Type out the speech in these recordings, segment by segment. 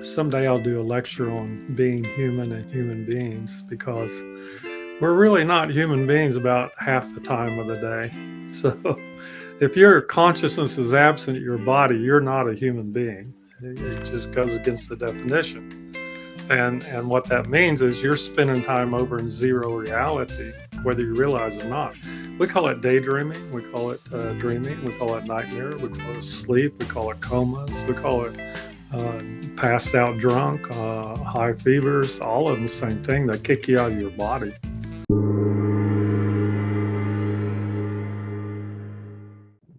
Someday I'll do a lecture on being human and human beings, because we're really not human beings about half the time of the day. So if your consciousness is absent in your body, you're not a human being. It just goes against the definition. And what that means is you're spending time over in zero reality, whether you realize it or not. We call it daydreaming. We call it dreaming. We call it nightmare. We call it sleep. We call it comas. We call it passed out drunk, high fevers, all of them the same thing. They kick you out of your body.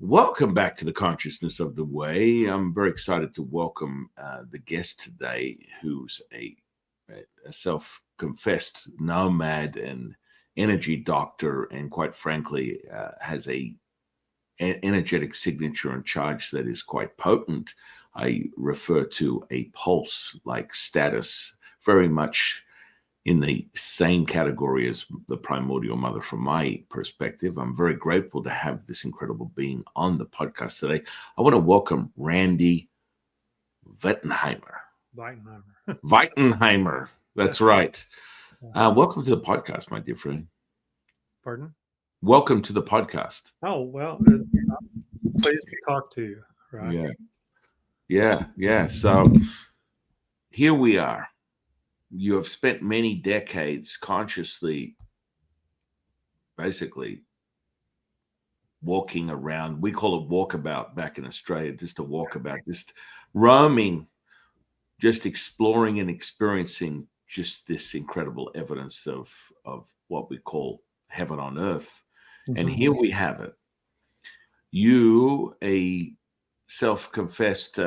Welcome back to the Consciousness of the Way. I'm very excited to welcome the guest today, who's a self-confessed nomad and energy doctor, and quite frankly, has an energetic signature and charge that is quite potent. I refer to a pulse-like status, very much in the same category as the primordial mother from my perspective. I'm very grateful to have this incredible being on the podcast today. I want to welcome Randy Veitenheimer. Veitenheimer. That's right. Welcome to the podcast, my dear friend. Pardon? Welcome to the podcast. Oh, well, pleased to talk to you. Right? Yeah. So here we are. You have spent many decades consciously, basically, walking around. We call it walkabout back in Australia, just a walkabout, just roaming, just exploring and experiencing just this incredible evidence of what we call heaven on earth. Mm-hmm. And here we have it. You, a self-confessed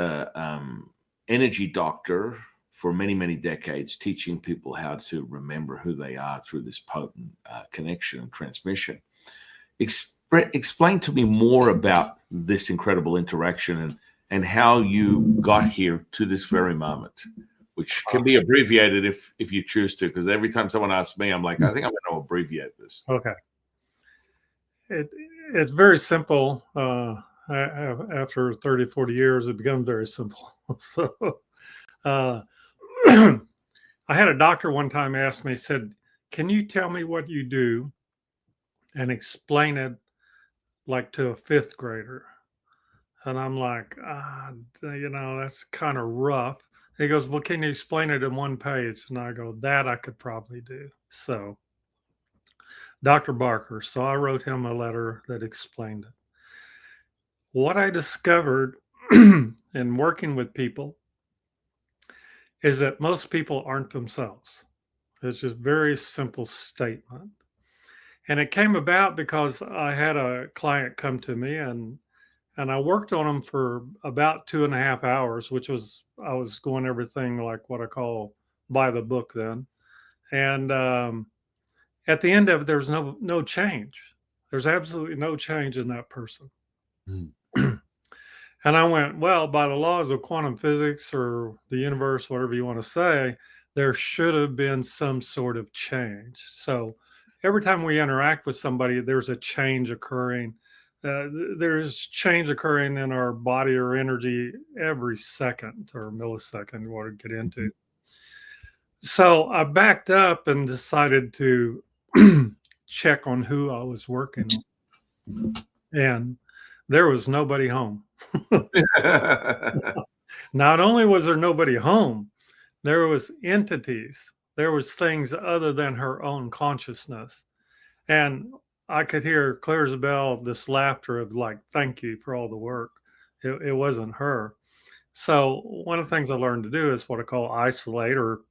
energy doctor for many, many decades, teaching people how to remember who they are through this potent connection and transmission. Explain to me more about this incredible interaction and how you got here to this very moment, which can be abbreviated if you choose to, because every time someone asks me, I'm like, I think I'm going to abbreviate this. Okay. It's very simple. After 30, 40 years, it becomes very simple. So I had a doctor one time ask me, said, can you tell me what you do and explain it like to a fifth grader? And I'm like, that's kind of rough. He goes, well, can you explain it in one page? And I go, that I could probably do. So Dr. Barker. So I wrote him a letter that explained it. What I discovered in working with people is that most people aren't themselves. It's just a very simple statement. And it came about because I had a client come to me and I worked on him for about 2.5 hours, I was going everything like what I call by the book then. And at the end of it, there's no change. There's absolutely no change in that person. Mm. And I went, well, by the laws of quantum physics or the universe, whatever you want to say, there should have been some sort of change. So every time we interact with somebody, there's a change occurring. There's change occurring in our body or energy every second or millisecond you want to get into. So I backed up and decided to check on who I was working on. And there was nobody home. Not only was there nobody home, there was entities. There was things other than her own consciousness. And I could hear clear as a bell this laughter of like, thank you for all the work. It wasn't her. So one of the things I learned to do is what I call isolate or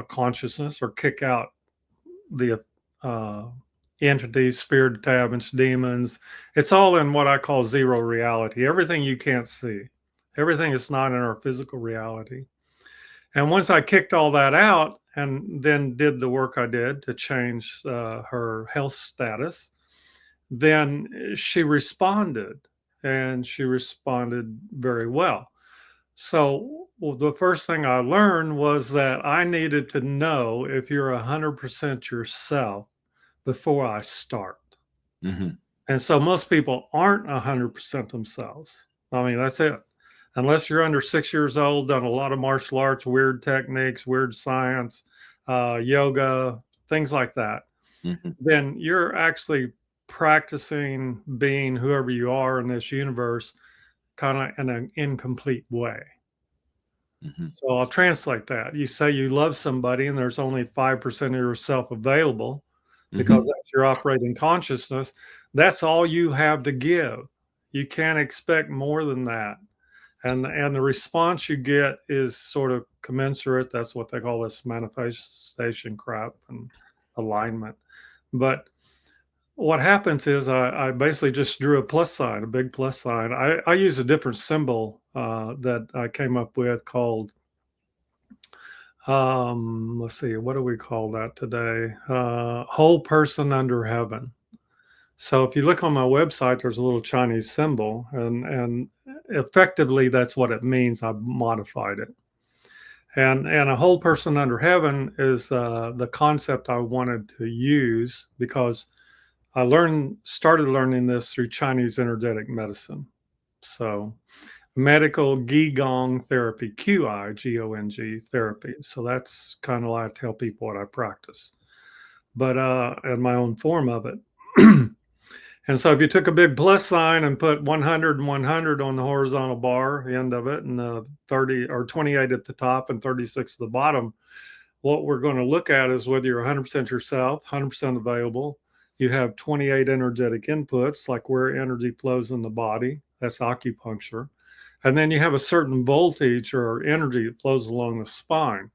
consciousness, or kick out the entities, spirit attachments, demons. It's all in what I call zero reality. Everything you can't see. Everything is not in our physical reality. And once I kicked all that out and then did the work I did to change her health status, then she responded, and she responded very well. So the first thing I learned was that I needed to know if you're 100% yourself before I start. Mm-hmm. And so most people aren't 100% themselves. I mean, that's it. unless you're under 6 years old, done a lot of martial arts, weird techniques, weird science, yoga, things like that, Mm-hmm. then you're actually practicing being whoever you are in this universe kind of in an incomplete way. Mm-hmm. So I'll translate that. You say you love somebody and there's only 5% of yourself available because that's your operating consciousness. That's all you have to give. You can't expect more than that. And the response you get is sort of commensurate. That's what they call this manifestation crap and alignment. But what happens is I basically just drew a plus sign, a big plus sign. I use a different symbol that I came up with called, let's see, what do we call that today? Whole person under heaven. So if you look on my website, there's a little Chinese symbol, and effectively that's what it means. I've modified it. And a whole person under heaven is the concept I wanted to use because I started learning this through Chinese energetic medicine. So medical Qigong therapy, Qigong therapy. So that's kind of like I tell people what I practice, but in my own form of it. And so if you took a big plus sign and put 100 and 100 on the horizontal bar, the end of it, and 30 or 28 at the top and 36 at the bottom, what we're going to look at is whether you're 100% yourself, 100% available. You have 28 energetic inputs, like where energy flows in the body. That's acupuncture. And then you have a certain voltage or energy that flows along the spine.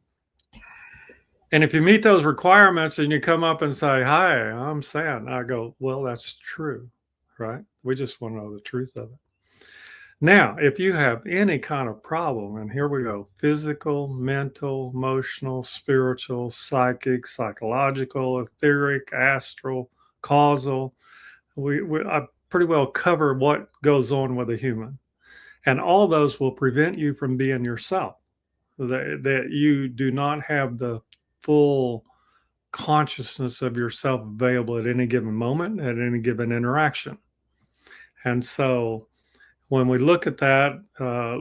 And if you meet those requirements and you come up and say, "Hi, I'm San," I go, "Well, that's true, right? We just want to know the truth of it." Now, if you have any kind of problem, and here we go, physical, mental, emotional, spiritual, psychic, psychological, etheric, astral, causal, I pretty well cover what goes on with a human. And all those will prevent you from being yourself, that you do not have the full consciousness of yourself available at any given moment, at any given interaction. And so when we look at that,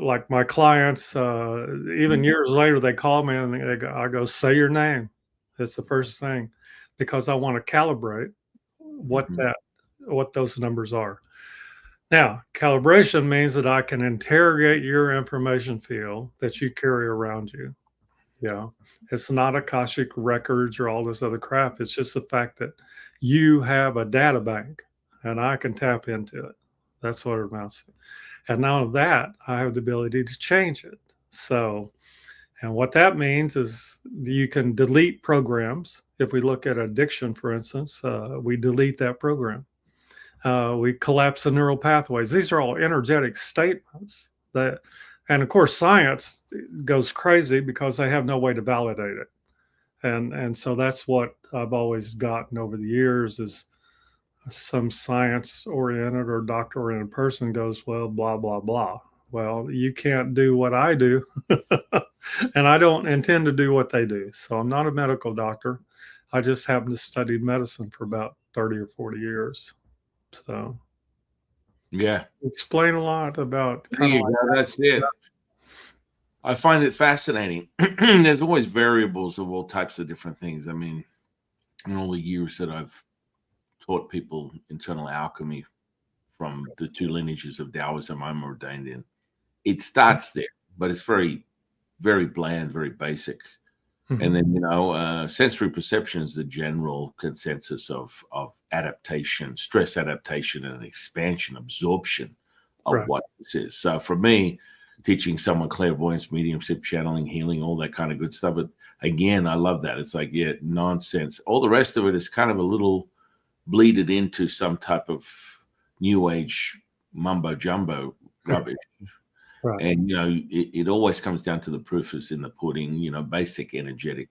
like my clients, even years later, they call me and I go, "Say your name." That's the first thing, because I want to calibrate what those numbers are. Now, calibration means that I can interrogate your information field that you carry around you. Yeah. It's not Akashic records or all this other crap. It's just the fact that you have a data bank and I can tap into it. That's what it amounts to. And now that I have the ability to change it. So, and what that means is you can delete programs. If we look at addiction, for instance, we delete that program. We collapse the neural pathways. These are all energetic statements that, and of course, science goes crazy because they have no way to validate it. And so that's what I've always gotten over the years is some science oriented or doctor oriented person goes, "Well, blah, blah, blah." Well, you can't do what I do. And I don't intend to do what they do. So I'm not a medical doctor. I just happen to study medicine for about 30 or 40 years. So Yeah. explain a lot about There you go. That's it. I find it fascinating. There's always variables of all types of different things. I mean, in all the years that I've taught people internal alchemy from the two lineages of Taoism I'm ordained in, it starts there, but it's very, very bland, very basic. And then, sensory perception is the general consensus of adaptation, stress adaptation, and expansion, absorption of what this is. So for me, teaching someone clairvoyance, mediumship, channeling, healing, all that kind of good stuff. But again, I love that. It's like, yeah, nonsense. All the rest of it is kind of a little bleeded into some type of new age mumbo jumbo rubbish. Right. And, it always comes down to the proof is in the pudding, basic energetic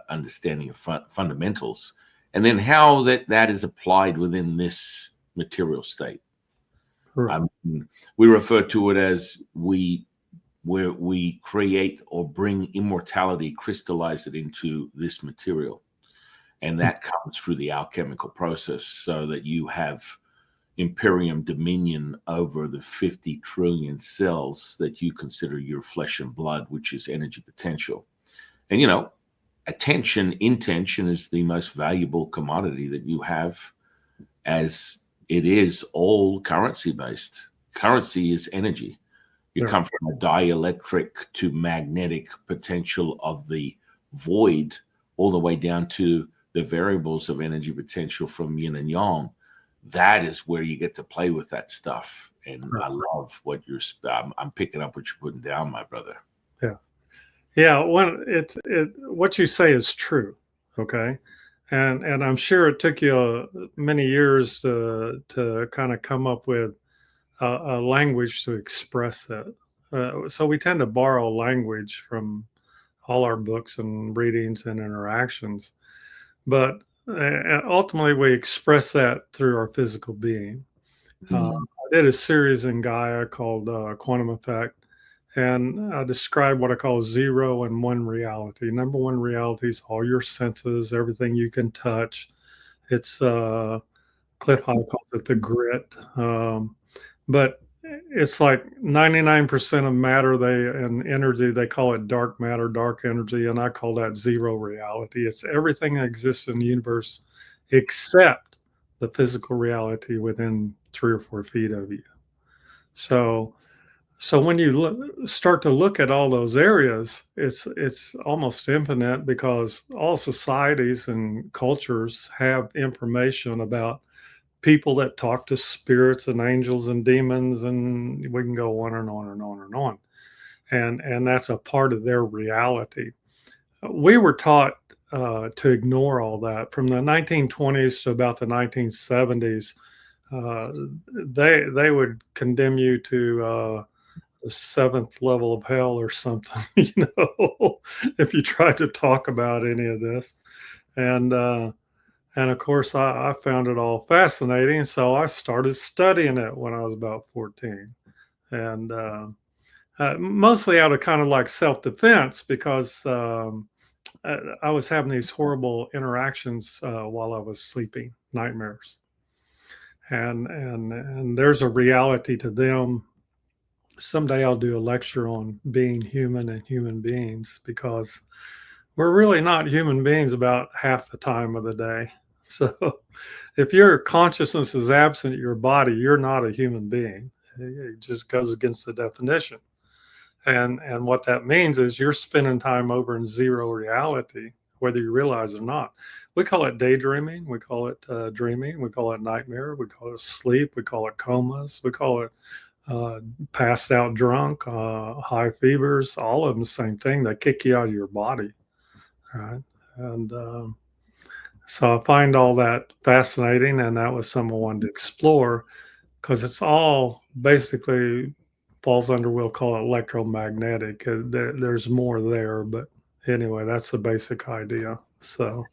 understanding of fundamentals. And then how that is applied within this material state. Right. We refer to it as where we create or bring immortality, crystallize it into this material. And that comes through the alchemical process so that you have imperium dominion over the 50 trillion cells that you consider your flesh and blood, which is energy potential. And, intention is the most valuable commodity that you have, as it is all currency based. Currency is energy. You come from a dielectric to magnetic potential of the void, all the way down to the variables of energy potential from yin and yang. That is where you get to play with that stuff. And I love what I'm picking up what you're putting down, my brother. Yeah. What you say is true. Okay. And I'm sure it took you many years to kind of come up with a language to express that. So we tend to borrow language from all our books and readings and interactions, but ultimately we express that through our physical being. I did a series in Gaia called Quantum Effect, and I described what I call 0 and 1 reality. Number 1 reality is all your senses, everything you can touch. It's Cliff High calls it the grit. But it's like 99% of matter and energy, they call it dark matter, dark energy, and I call that 0 reality. It's everything that exists in the universe except the physical reality within 3 or 4 feet of you. So when you start to look at all those areas, it's almost infinite, because all societies and cultures have information about people that talk to spirits and angels and demons, and we can go on and on and on and on. And that's a part of their reality. We were taught to ignore all that from the 1920s to about the 1970s. They would condemn you to the 7th level of hell or something, if you tried to talk about any of this. And of course, I found it all fascinating, so I started studying it when I was about 14, and mostly out of kind of like self-defense, because I was having these horrible interactions while I was sleeping, nightmares, and there's a reality to them. Someday I'll do a lecture on being human and human beings, because we're really not human beings about half the time of the day. So if your consciousness is absent in your body, you're not a human being. It just goes against the definition. And what that means is you're spending time over in 0 reality, whether you realize it or not. We call it daydreaming. We call it dreaming. We call it nightmare. We call it sleep. We call it comas. We call it passed out drunk, high fevers, all of them the same thing. They kick you out of your body. Right. And so I find all that fascinating, and that was something I wanted to explore, because it's all basically falls under, we'll call it electromagnetic. There's more there, but anyway, that's the basic idea. So,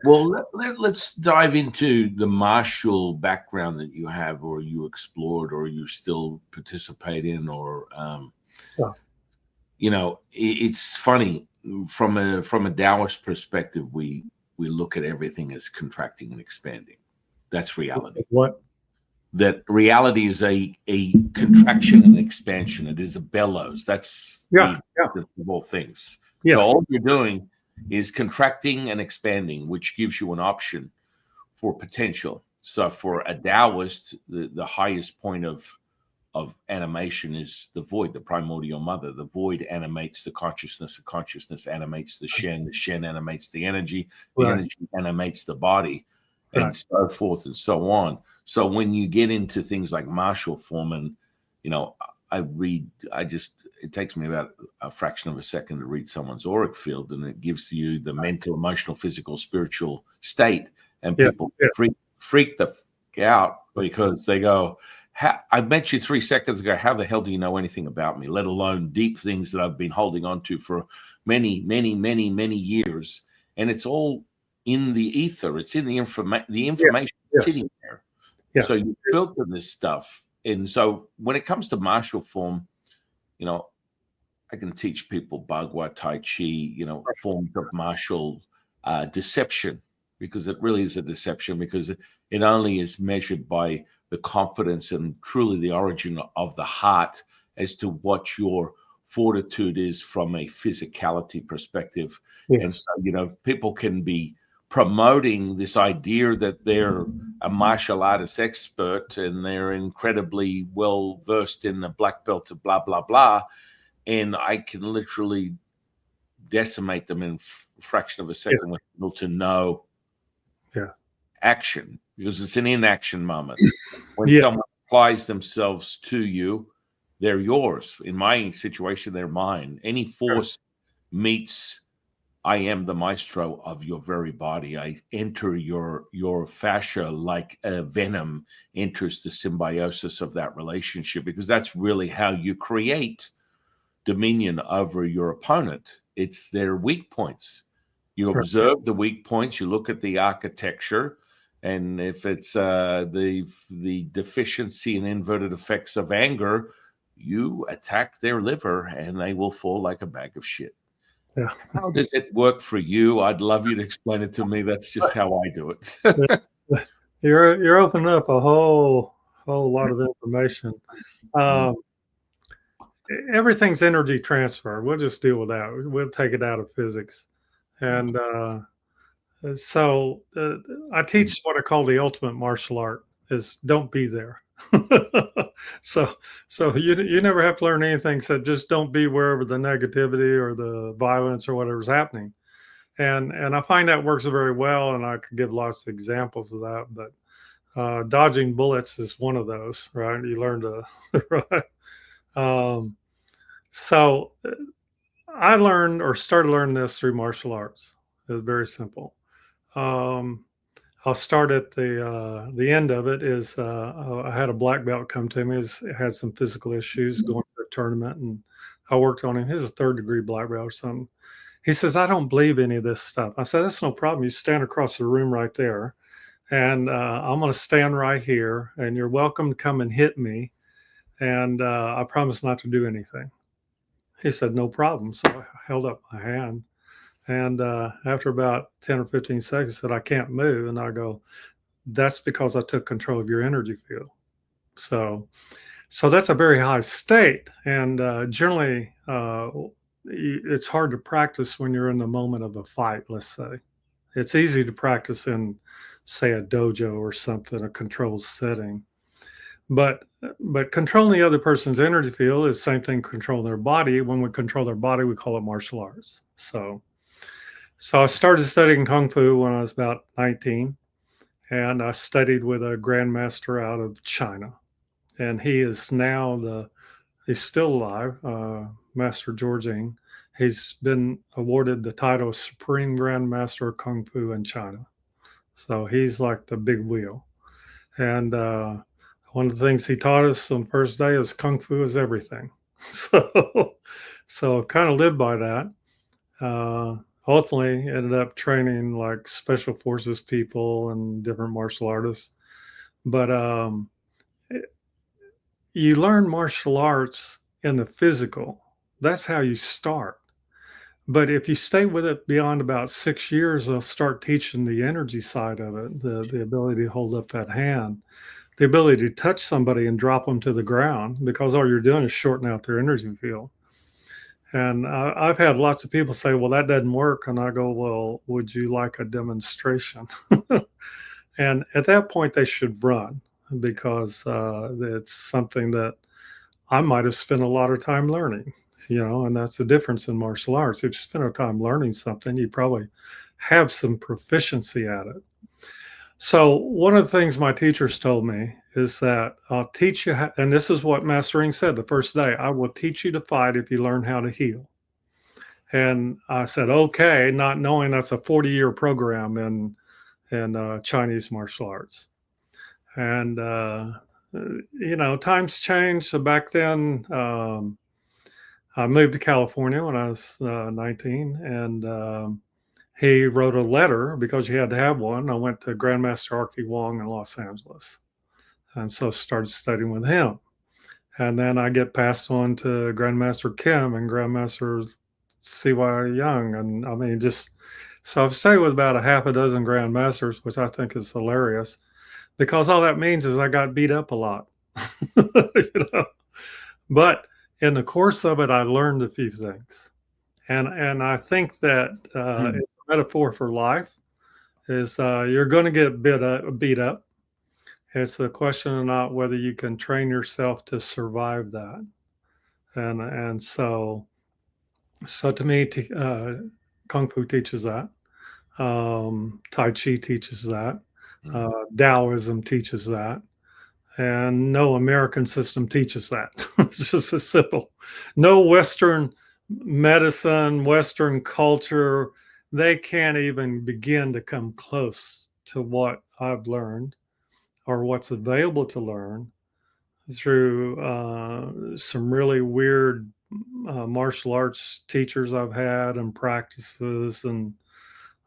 well, let's dive into the martial background that you have, or you explored, or you still participate in, or it's funny from a Taoist perspective. We look at everything as contracting and expanding. That's reality. What? That reality is a contraction and expansion. It is a bellows. That's the whole things. Yes. So all you're doing is contracting and expanding, which gives you an option for potential. So for a Taoist, the highest point of animation is the void, the primordial mother. The void animates the consciousness animates the Shen animates the energy energy animates the body, and so forth and so on. So when you get into things like martial form, and it takes me about a fraction of a second to read someone's auric field, and it gives you the mental, emotional, physical, spiritual state, and people freak the f out, because they go, I met you 3 seconds ago. How the hell do you know anything about me, let alone deep things that I've been holding on to for many, many, many, many years? And it's all in the ether. It's in the information sitting there. Yeah. So you filter this stuff. And so when it comes to martial form, I can teach people Bagua, Tai Chi, forms of martial deception, because it really is a deception, because it only is measured by the confidence and truly the origin of the heart as to what your fortitude is from a physicality perspective. Yes. And so, people can be promoting this idea that they're a martial artist expert and they're incredibly well versed in the black belt of blah, blah, blah. And I can literally decimate them in a fraction of a second with people to know action, because it's an inaction moment. When someone applies themselves to you, they're yours. In my situation, they're mine. Any force meets, I am the maestro of your very body. I enter your fascia like a venom enters the symbiosis of that relationship, because that's really how you create dominion over your opponent. It's their weak points. You observe the weak points, you look at the architecture, and if it's the deficiency and inverted effects of anger, you attack their liver and they will fall like a bag of shit. Yeah. How does it work for you? I'd love you to explain it to me. That's just how I do it. You're opening up a whole lot of information. Everything's energy transfer. We'll just deal with that. We'll take it out of physics. And so I teach what I call the ultimate martial art is don't be there. so you never have to learn anything except just don't be wherever the negativity or the violence or whatever's happening. And I find that works very well, and I could give lots of examples of that, but dodging bullets is one of those, right? You learn to right. So I learned or started learning this through martial arts. It's very simple. I'll start at the end of it is I had a black belt come to me. He had some physical issues going to a tournament, and I worked on him. He's a 3rd-degree black belt or something. He says, I don't believe any of this stuff. I said, that's no problem. You stand across the room right there, and I'm going to stand right here, and you're welcome to come and hit me, and I promise not to do anything. He said, no problem. So I held up my hand. And after about 10 or 15 seconds, I said, I can't move. And I go, that's because I took control of your energy field. So that's a very high state. And generally, it's hard to practice when you're in the moment of a fight, let's say. It's easy to practice in, say, a dojo or something, a controlled setting. But controlling the other person's energy field is the same thing controlling their body. When we control their body, we call it martial arts. So I started studying Kung Fu when I was about 19, and I studied with a grandmaster out of China. And he is now he's still alive, Master Georging. He's been awarded the title of Supreme Grandmaster of Kung Fu in China. So he's like the big wheel. And one of the things he taught us on the first day is Kung Fu is everything. So kind of lived by that. Ultimately ended up training like special forces people and different martial artists. But you learn martial arts in the physical. That's how you start. But if you stay with it beyond about 6 years, they'll start teaching the energy side of it, the ability to hold up that hand, the ability to touch somebody and drop them to the ground, because all you're doing is shortening out their energy field. And I've had lots of people say, well, that doesn't work. And I go, well, would you like a demonstration? And at that point, they should run, because it's something that I might have spent a lot of time learning, and that's the difference in martial arts. If you spend a time learning something, you probably have some proficiency at it. So one of the things my teachers told me is that I'll teach you how, and this is what Master Ring said the first day, I will teach you to fight if you learn how to heal. And I said, okay, not knowing that's a 40-year program in Chinese martial arts. And, times changed. So back then, I moved to California when I was 19, and he wrote a letter because you had to have one. I went to Grandmaster Archie Wong in Los Angeles, and so started studying with him. And then I get passed on to Grandmaster Kim and Grandmaster C.Y. Young. And I mean, so I've stayed with about a half a dozen Grandmasters, which I think is hilarious. because all that means is I got beat up a lot. You know? But in the course of it, I learned a few things. And I think that it's a metaphor for life is you're going to get beat up. It's a question of not whether you can train yourself to survive that. And so to me, Kung Fu teaches that. Tai Chi teaches that. Taoism teaches that. And no American system teaches that. It's just as simple. No Western medicine, Western culture, they can't even begin to come close to what I've learned or what's available to learn through some really weird martial arts teachers I've had and practices and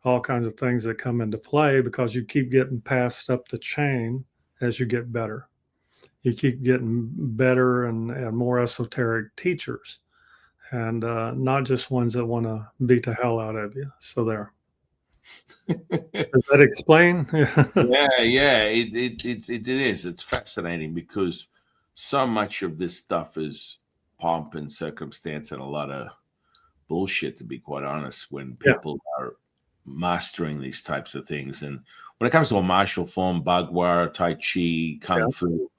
all kinds of things that come into play because you keep getting passed up the chain as you get better. You keep getting better and more esoteric teachers and not just ones that want to beat the hell out of you. So there. Does that explain? Yeah. It is. It's fascinating because so much of this stuff is pomp and circumstance and a lot of bullshit, to be quite honest, when people are mastering these types of things. And when it comes to a martial form, Bagua, Tai Chi, Kung Fu,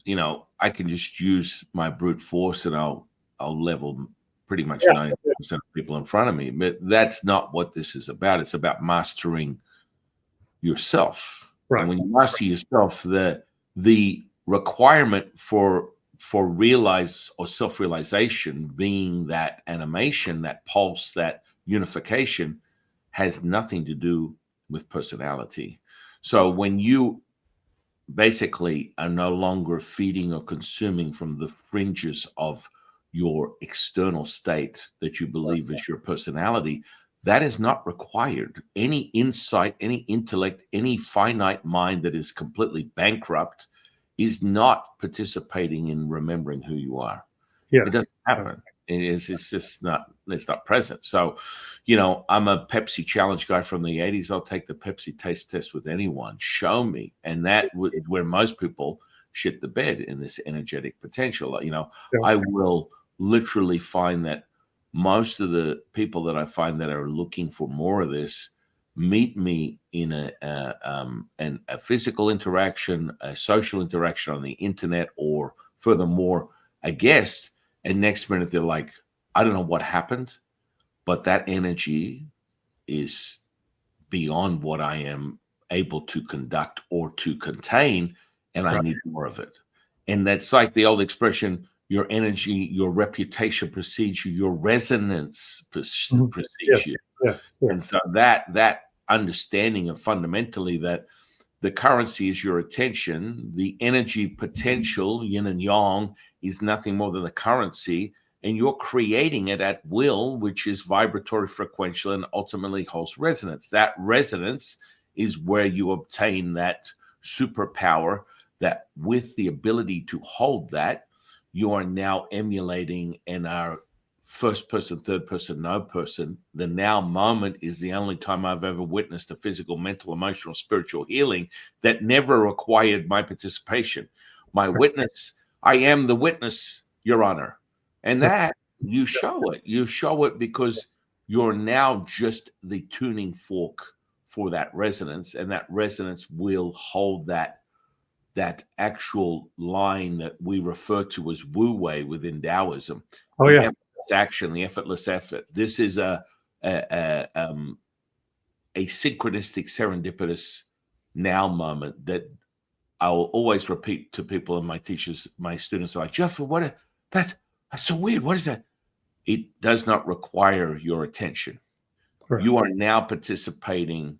you know, I can just use my brute force and I'll level pretty much 90% of people in front of me. But that's not what this is about. It's about mastering yourself. Right. And when you master yourself, the requirement for realize or self-realization being that animation, that pulse, that unification has nothing to do with personality. So when you basically are no longer feeding or consuming from the fringes of your external state that you believe is your personality, that is not required. Any insight, any intellect, any finite mind that is completely bankrupt is not participating in remembering who you are. Yes. It doesn't happen. It's just not, it's not present. So, you know, I'm a Pepsi challenge guy from the 80s. I'll take the Pepsi taste test with anyone. Show me. And that where most people shit the bed in this energetic potential. You know, I will literally find that most of the people that I find that are looking for more of this meet me in a physical interaction, a social interaction on the internet, or furthermore, a guest. And next minute, they're like, I don't know what happened, but that energy is beyond what I am able to conduct or to contain, and I need more of it. And that's like the old expression, your energy, your reputation precedes you, your resonance precedes you. Yes. And so that understanding of fundamentally that the currency is your attention, the energy potential, yin and yang, is nothing more than the currency, and you're creating it at will, which is vibratory, frequential, and ultimately holds resonance. That resonance is where you obtain that superpower that with the ability to hold that, you are now emulating and are first person, third person, no person. The now moment is the only time I've ever witnessed a physical, mental, emotional, spiritual healing that never required my participation. My witness, I am the witness, Your Honor. And that you show it. You show it because you're now just the tuning fork for that resonance, and that resonance will hold that actual line that we refer to as Wu Wei within Taoism. Oh, yeah. Action, the effortless effort. This is a synchronistic, serendipitous now moment that I will always repeat to people and my teachers, my students are like, Jeffrey, that's so weird. What is that? It does not require your attention. Right. You are now participating,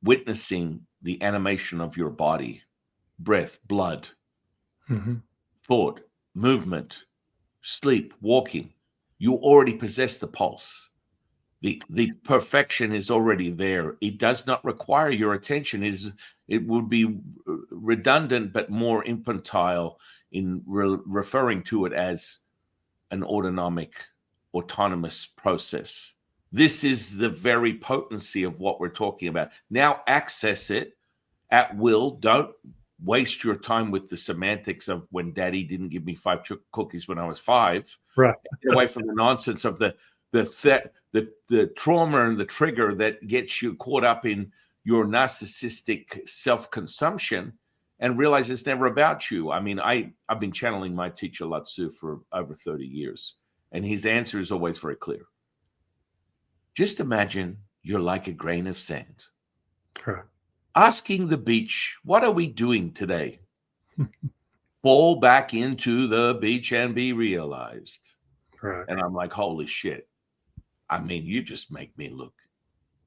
witnessing the animation of your body, breath, blood, thought, movement, sleep, walking. You already possess the pulse. The perfection is already there. It does not require your attention. It would be redundant but more infantile in referring to it as an autonomous process. This is the very potency of what we're talking about. Now access it at will. Don't waste your time with the semantics of when daddy didn't give me 5 cookies when I was 5. Right. Get away from the nonsense of the trauma and the trigger that gets you caught up in your narcissistic self-consumption, and realize it's never about you. I mean, I've been channeling my teacher Lao Tzu for over 30 years, and his answer is always very clear. Just imagine you're like a grain of sand. Right. Asking the beach, what are we doing today? Fall back into the beach and be realized. Right. And I'm like, holy shit. I mean, you just make me look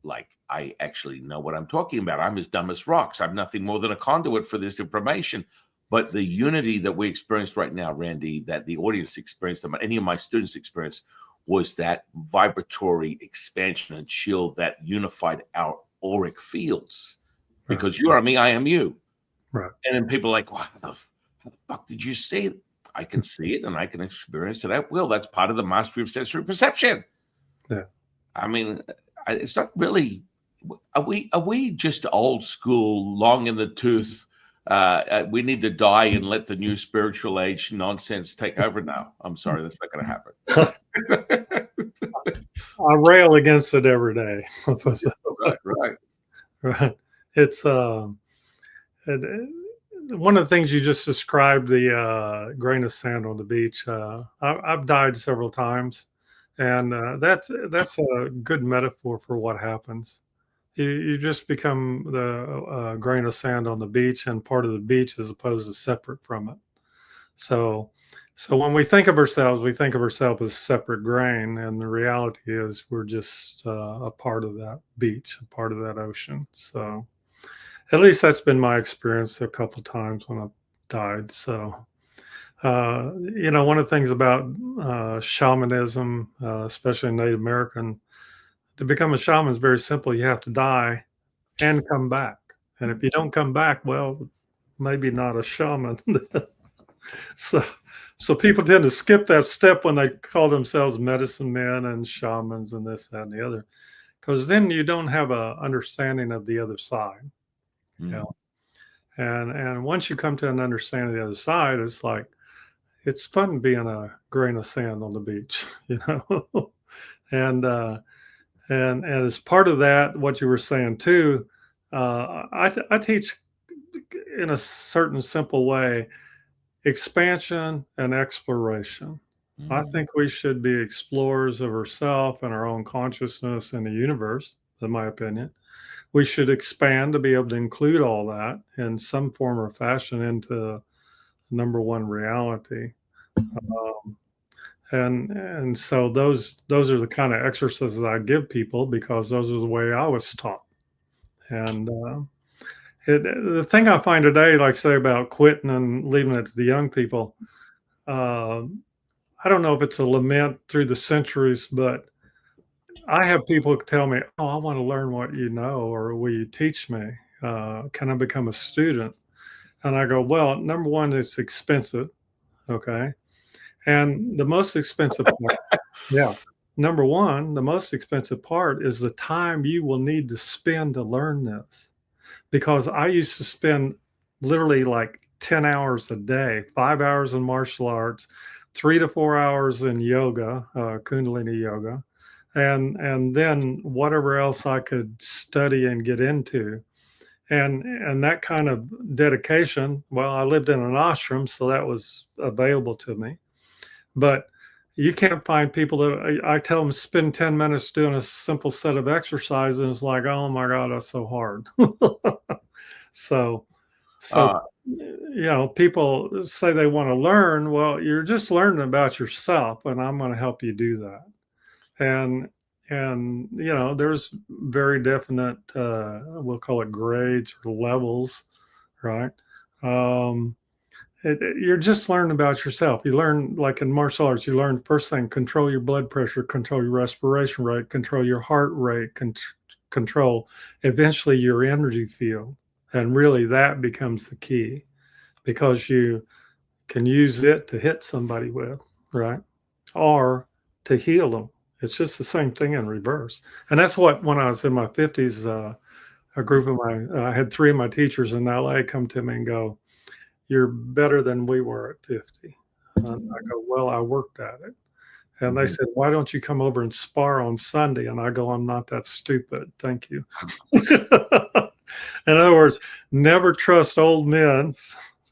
like I actually know what I'm talking about. I'm as dumb as rocks. I'm nothing more than a conduit for this information. But the unity that we experienced right now, Randy, that the audience experienced, that any of my students experienced, was that vibratory expansion and chill that unified our auric fields. Because you are me, I am you. Right. And then people are like, wow, how the fuck did you see it? I can see it and I can experience it at will. That's part of the mastery of sensory perception. Yeah. I mean, it's not really. Are we just old school, long in the tooth? We need to die and let the new spiritual age nonsense take over now. I'm sorry, that's not going to happen. I rail against it every day. Right. It's one of the things you just described, the grain of sand on the beach. I've died several times, and that's a good metaphor for what happens. You just become the grain of sand on the beach, and part of the beach as opposed to separate from it. So when we think of ourselves as separate grain, and the reality is we're just a part of that beach, a part of that ocean. So at least that's been my experience a couple of times when I've died. So, one of the things about shamanism, especially Native American, to become a shaman is very simple. You have to die and come back. And if you don't come back, well, maybe not a shaman. So people tend to skip that step when they call themselves medicine men and shamans and this, that, and the other, because then you don't have a understanding of the other side. Mm. You know? And once you come to an understanding of the other side, it's like, it's fun being a grain of sand on the beach, and as part of that, what you were saying too, I teach in a certain simple way, expansion and exploration. I think we should be explorers of ourselves and our own consciousness in the universe, in my opinion. We should expand to be able to include all that in some form or fashion into number one reality. And so those are the kind of exercises I give people, because those are the way I was taught. And the thing I find today, like say about quitting and leaving it to the young people, I don't know if it's a lament through the centuries, but I have people tell me, "Oh, I want to learn what you know, or will you teach me? Can I become a student?" And I go, "Well, number one, it's expensive, okay, and the most expensive part, yeah, number one, the most expensive part is the time you will need to spend to learn this, because I used to spend literally like 10 hours a day, 5 hours in martial arts, 3 to 4 hours in yoga, Kundalini yoga, and then whatever else I could study and get into. And that kind of dedication, well, I lived in an ashram, so that was available to me. But you can't find people that I tell them spend 10 minutes doing a simple set of exercises, and it's like, oh my God, that's so hard. So people say they want to learn. Well, you're just learning about yourself, and I'm going to help you do that. And there's very definite, we'll call it grades or levels, right? You're just learning about yourself. You learn, like in martial arts, you learn first thing, control your blood pressure, control your respiration rate, control your heart rate, control eventually your energy field. And really that becomes the key, because you can use it to hit somebody with, right? Or to heal them. It's just the same thing in reverse. And that's what, when I was in my 50s, a group of I had 3 of my teachers in LA come to me and go, "You're better than we were at 50." And I go, "Well, I worked at it." And they said, "Why don't you come over and spar on Sunday?" And I go, "I'm not that stupid. Thank you." In other words, never trust old men,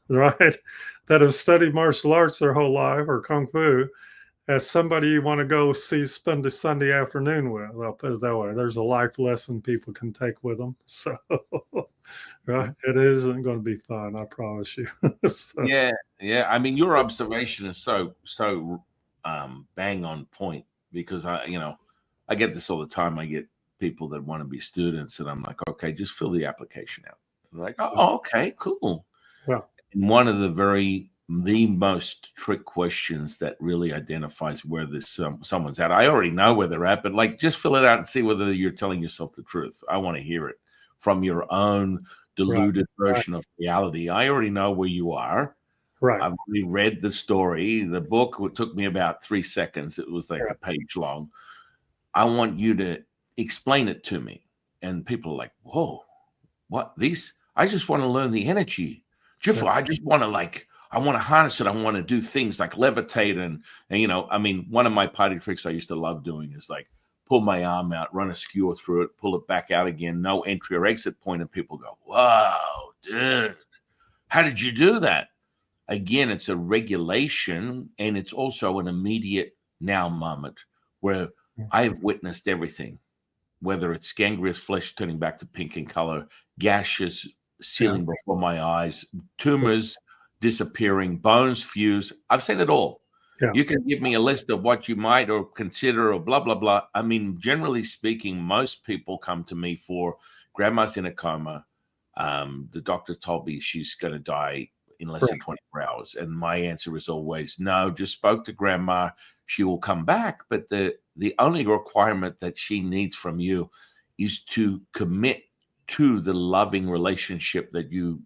right, that have studied martial arts their whole life or kung fu as somebody you want to go see spend a Sunday afternoon with. I'll put it that way. There's a life lesson people can take with them. So, right, it isn't going to be fun, I promise you. So, Yeah. I mean, your observation is so bang on point, because I get this all the time. I get people that want to be students, and I'm like, okay, just fill the application out. And they're like, oh, okay, cool. well, And one of the most trick questions that really identifies where this someone's at. I already know where they're at, but like, just fill it out and see whether you're telling yourself the truth. I want to hear it from your own deluded version of reality. I already know where you are. right. I've already read the story. The book took me about 3 seconds. It was like a page long. I want you to explain it to me. And people are like, whoa, what? I just want to learn the energy. I just want to I want to harness it. I want to do things like levitate and I mean, one of my party tricks I used to love doing is like pull my arm out, run a skewer through it, pull it back out again, no entry or exit point, and people go, "Wow, dude, how did you do that?" Again, it's a regulation, and it's also an immediate now moment where I've witnessed everything, whether it's gangrenous flesh turning back to pink in color, gaseous sealing before my eyes, tumors disappearing, bones fuse. I've seen it all. Yeah. You can give me a list of what you might or consider or blah, blah, blah. I mean, generally speaking, most people come to me for grandma's in a coma. The doctor told me she's going to die in less than 24 hours. And my answer is always, no, just spoke to grandma. She will come back. But the only requirement that she needs from you is to commit to the loving relationship that you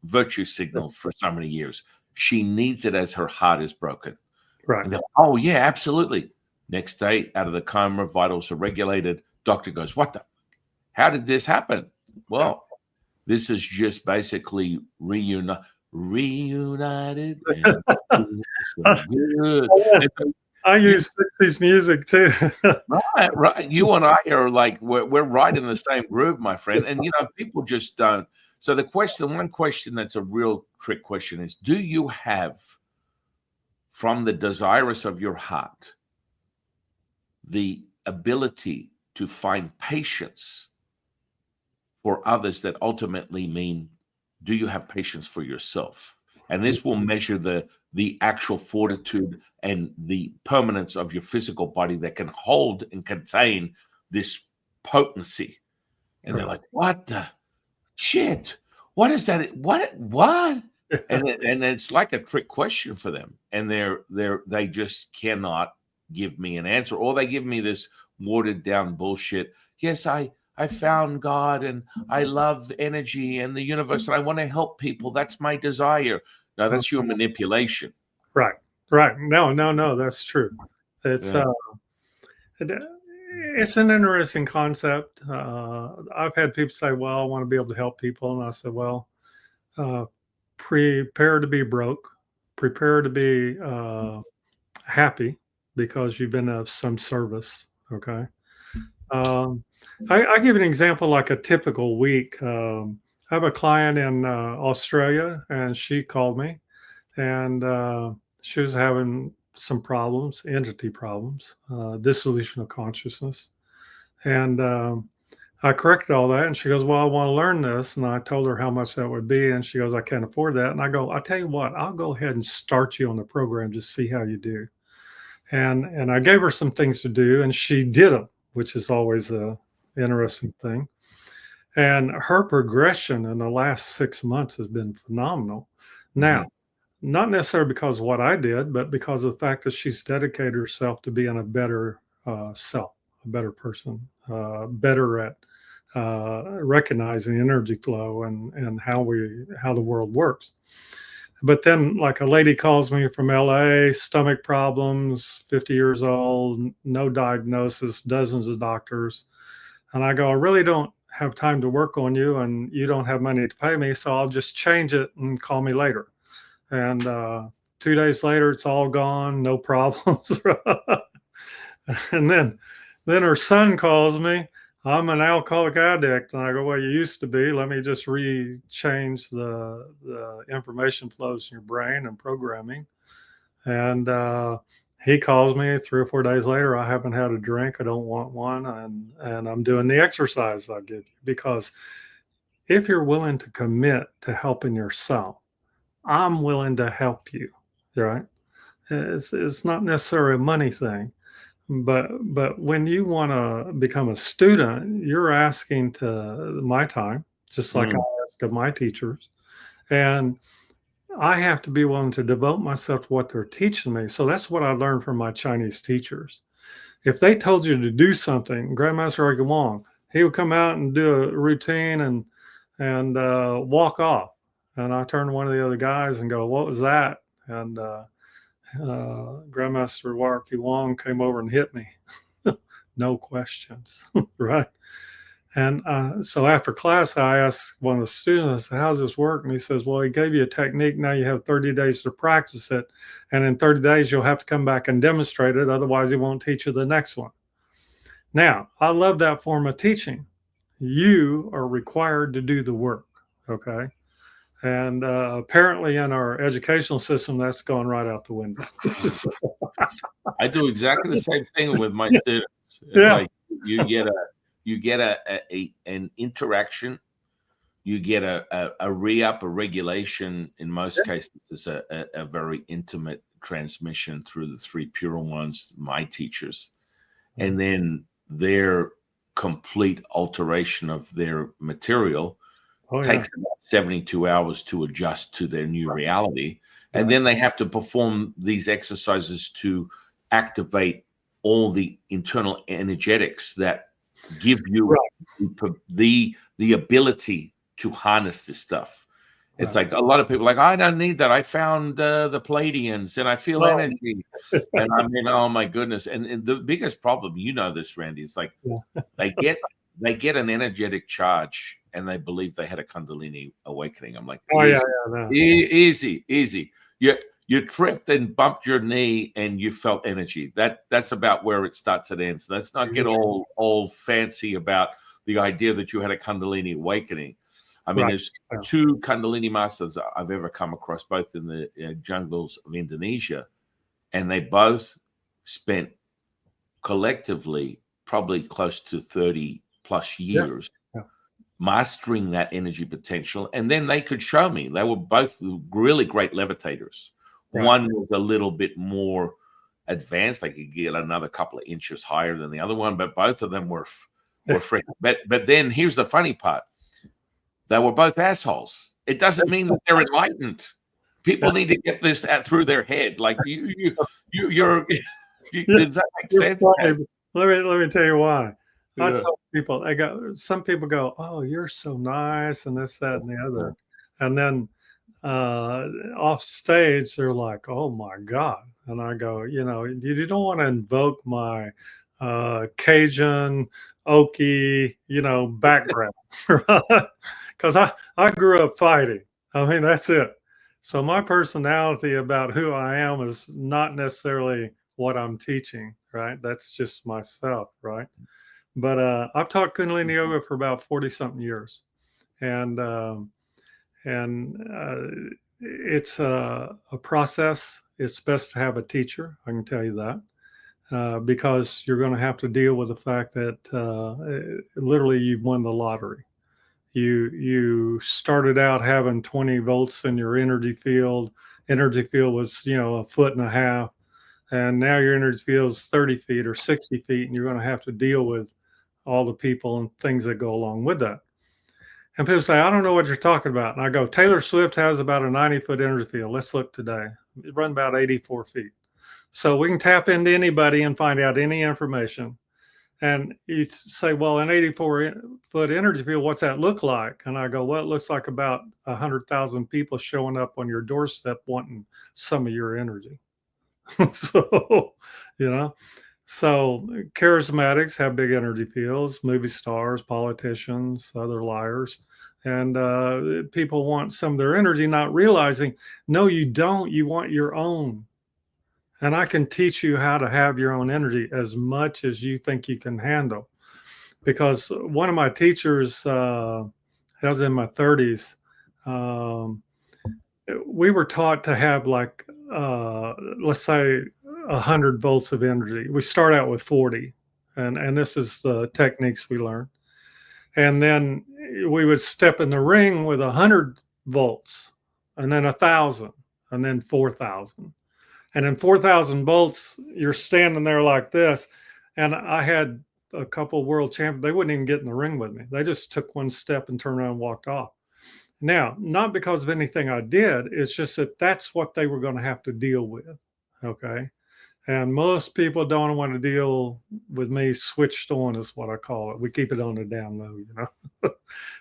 virtue signaled for so many years. She needs it as her heart is broken. Right. And oh, yeah, absolutely. Next day, out of the coma, vitals are regulated. Doctor goes, what the? How did this happen? Well, this is just basically reunited. I use 60s music too. Right. You and I are like, we're right in the same groove, my friend. And, people just don't. So one question that's a real trick question is, do you have, from the desirous of your heart, the ability to find patience for others that ultimately mean, do you have patience for yourself? And this will measure the actual fortitude and the permanence of your physical body that can hold and contain this potency. And they're like, what the shit? What is that? What? And it's like a trick question for them. And they just cannot give me an answer, or they give me this watered down bullshit. Yes, I found God and I love energy and the universe and I want to help people. That's my desire. No, that's your manipulation. Right. No, that's true. It's it's an interesting concept. I've had people say, well, I want to be able to help people. And I said, well, prepare to be broke, prepare to be happy because you've been of some service. Okay. I give an example like a typical week. I have a client in Australia, and she called me, and she was having some problems, entity problems, dissolution of consciousness. And I corrected all that, and she goes, well, I want to learn this. And I told her how much that would be, and she goes, I can't afford that. And I go, I'll tell you what, I'll go ahead and start you on the program, just see how you do. And I gave her some things to do, and she did them, which is always a interesting thing. And her progression in the last 6 months has been phenomenal. Now, not necessarily because of what I did, but because of the fact that she's dedicated herself to being a better self, a better person, better at recognizing energy flow and how the world works. But then, like, a lady calls me from LA, stomach problems, 50 years old, no diagnosis, dozens of doctors. And I go, I really don't have time to work on you, and you don't have money to pay me, so I'll just change it and call me later. And 2 days later, it's all gone, no problems. And then her son calls me. I'm an alcoholic addict. And I go, well, you used to be. Let me just change the information flows in your brain and programming. And he calls me 3 or 4 days later. I haven't had a drink. I don't want one. And I'm doing the exercise I give you. Because if you're willing to commit to helping yourself, I'm willing to help you, right? It's not necessarily a money thing. But when you want to become a student, you're asking to my time, just like I ask of my teachers. And I have to be willing to devote myself to what they're teaching me. So that's what I learned from my Chinese teachers. If they told you to do something, Grandmaster Ege Wong, he would come out and do a routine and walk off. And I turned to one of the other guys and go, what was that? And Grandmaster Ege Wong came over and hit me. No questions, right? And so after class, I asked one of the students, how does this work? And he says, well, he gave you a technique. Now you have 30 days to practice it. And in 30 days, you'll have to come back and demonstrate it. Otherwise, he won't teach you the next one. Now, I love that form of teaching. You are required to do the work, okay? And apparently in our educational system, that's gone right out the window. I do exactly the same thing with my students. It's like you get an interaction, you get a re-up, a regulation. In most cases, it's a very intimate transmission through the three pure ones, my teachers, and then their complete alteration of their material takes about 72 hours to adjust to their new reality. And then they have to perform these exercises to activate all the internal energetics that give you the ability to harness this stuff. It's like a lot of people are like, I don't need that. I found the Palladians and I feel energy. And I mean, oh my goodness. And the biggest problem, you know this, Randy, it's like they get an energetic charge and they believe they had a Kundalini awakening. I'm like, easy. You tripped and bumped your knee and you felt energy. That's about where it starts and ends. Let's not get all fancy about the idea that you had a Kundalini awakening. I mean, there's two Kundalini masters I've ever come across, both in the jungles of Indonesia, and they both spent collectively probably close to 30 plus years mastering that energy potential. And then they could show me. They were both really great levitators. One was a little bit more advanced. They could get another couple of inches higher than the other one, but both of them were free. But then here's the funny part. They were both assholes. It doesn't mean that they're enlightened. People need to get this through their head. Like you're does that make sense? Let me tell you why. I tell people, some people go, oh, you're so nice, and this, that, and the other. And then off stage, they're like, oh my God. And I go, you don't want to invoke my Cajun, Okie, background, right? Because I grew up fighting. I mean, that's it. So my personality about who I am is not necessarily what I'm teaching, right? That's just myself, right? But I've taught Kundalini Yoga for about 40-something years. And it's a process. It's best to have a teacher, I can tell you that, because you're going to have to deal with the fact that literally you've won the lottery. You started out having 20 volts in your energy field. Energy field was, 1.5 feet. And now your energy field is 30 feet or 60 feet, and you're going to have to deal with all the people and things that go along with that. And people say, I don't know what you're talking about. And I go, Taylor Swift has about a 90-foot energy field. Let's look today. It runs about 84 feet. So we can tap into anybody and find out any information. And you say, well, an 84-foot energy field, what's that look like? And I go, well, it looks like about 100,000 people showing up on your doorstep wanting some of your energy. So, So charismatics have big energy fields, movie stars, politicians, other liars. And people want some of their energy, not realizing, no, you don't. You want your own. And I can teach you how to have your own energy as much as you think you can handle. Because one of my teachers, I was in my 30s, um, we were taught to have like, let's say, 100 volts of energy. We start out with 40, and this is the techniques we learn. And then we would step in the ring with 100 volts, and then 1,000, and then 4,000. And in 4,000 volts, you're standing there like this. And I had a couple world champions, they wouldn't even get in the ring with me. They just took one step and turned around and walked off. Now, not because of anything I did, it's just that that's what they were going to have to deal with. Okay. And most people don't want to deal with me switched on, is what I call it. We keep it on the down low, you know.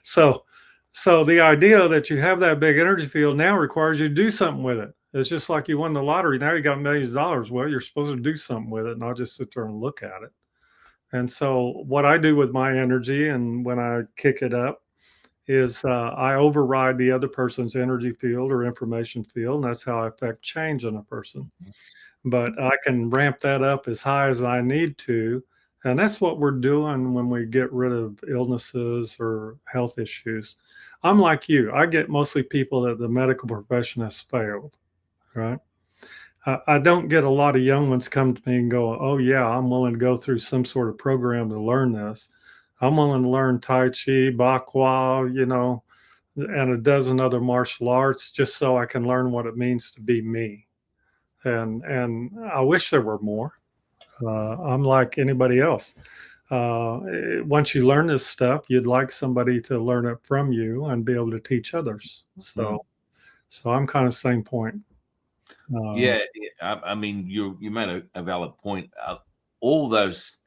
so, so the idea that you have that big energy field now requires you to do something with it. It's just like you won the lottery. Now you got millions of dollars. Well, you're supposed to do something with it, not just sit there and look at it. And so, what I do with my energy, and when I kick it up, is I override the other person's energy field or information field, and that's how I affect change in a person. But I can ramp that up as high as I need to. And that's what we're doing when we get rid of illnesses or health issues. I'm like you. I get mostly people that the medical profession has failed, right? I don't get a lot of young ones come to me and go, oh, yeah, I'm willing to go through some sort of program to learn this. I'm willing to learn Tai Chi, Bakwa, you know, and a dozen other martial arts just so I can learn what it means to be me. And I wish there were more. I'm like anybody else. Once you learn this stuff, you'd like somebody to learn it from you and be able to teach others. So I'm kind of same point. Yeah, I mean, you made a valid point. All those,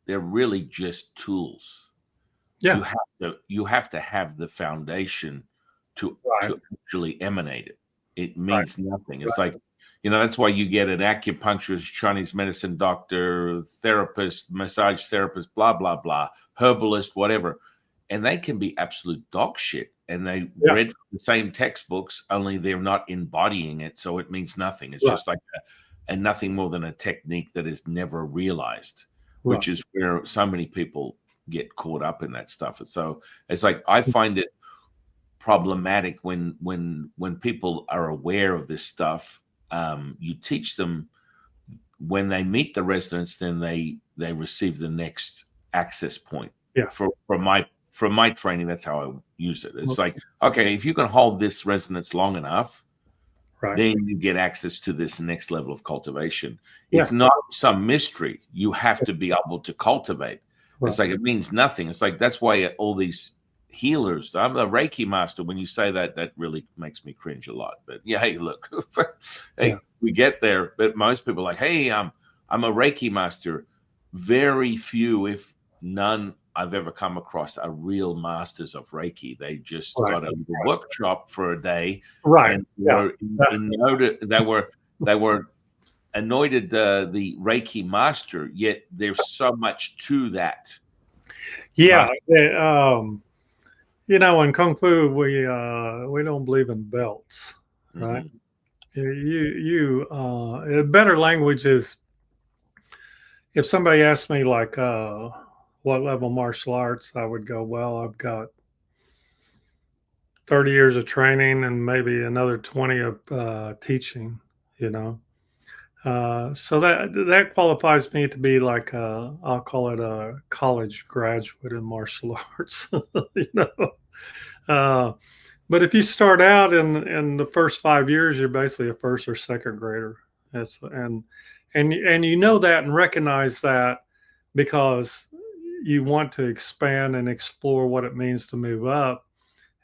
they're really just tools. Yeah, You have to have the foundation to right, actually emanate it. It right, means nothing. It's right. like, that's why you get an acupuncturist, Chinese medicine doctor, therapist, massage therapist, blah blah blah, herbalist, whatever, and they can be absolute dog shit. And they Yeah, read the same textbooks, only they're not embodying it, so it means nothing. It's right, just like and nothing more than a technique that is never realized, right. which is where so many people get caught up in that stuff. And so it's like I find it problematic when people are aware of this stuff. You teach them when they meet the residents, then they receive the next access point. Yeah, From my training, that's how I use it. It's okay, like, okay, if you can hold this resonance long enough, right. then you get access to this next level of cultivation. Yeah, It's not some mystery. You have to be able to cultivate. It's right. like it means nothing. It's like that's why all these healers. I'm a Reiki master. When you say that, that really makes me cringe a lot. But yeah, hey, look, Yeah, hey, we get there. But most people are like, hey, I'm a Reiki master. Very few, if none, I've ever come across are real masters of Reiki. They just right, got a little workshop for a day right. and Yeah, were they were anointed the Reiki master. Yet there's so much to that yeah. master. You know, in Kung Fu, we don't believe in belts, right? Mhm. A better language is if somebody asked me like what level martial arts, I would go, well, I've got 30 years of training and maybe another 20 of teaching, you know. So that qualifies me to be like I'll call it a college graduate in martial arts, you know. Uh, but if you start out in the first 5 years, you're basically a first or second grader. That's and you know that and recognize that because you want to expand and explore what it means to move up.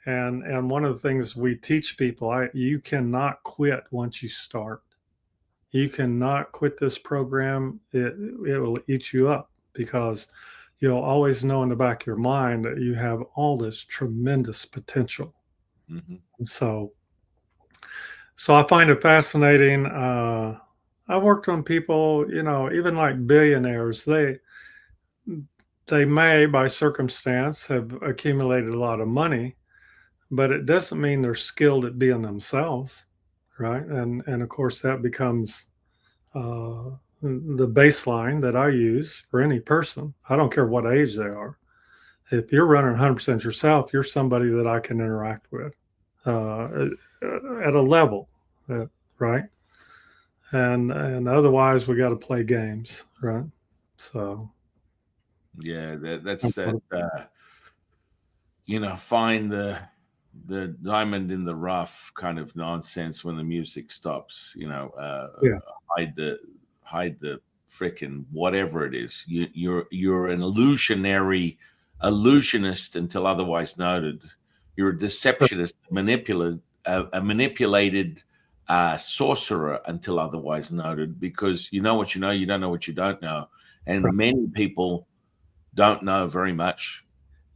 And one of the things we teach people, you cannot quit once you start. You cannot quit this program. It will eat you up because you'll always know in the back of your mind that you have all this tremendous potential. Mhm. And so I find it fascinating. I worked on people, you know, even like billionaires. They may, by circumstance, have accumulated a lot of money, but it doesn't mean they're skilled at being themselves, right? And of course that becomes the baseline that I use for any person. I don't care what age they are. If you're running 100% yourself, you're somebody that I can interact with uh, at a level, right? And otherwise we got to play games, right? So Yeah, that's that's that. what. Find the diamond in the rough kind of nonsense when the music stops. Yeah, Hide the hide the frickin' whatever it is. You're an illusionist until otherwise noted. You're a deceptionist, a manipulated sorcerer until otherwise noted. Because you know what you know, you don't know what you don't know, and right, many people don't know very much,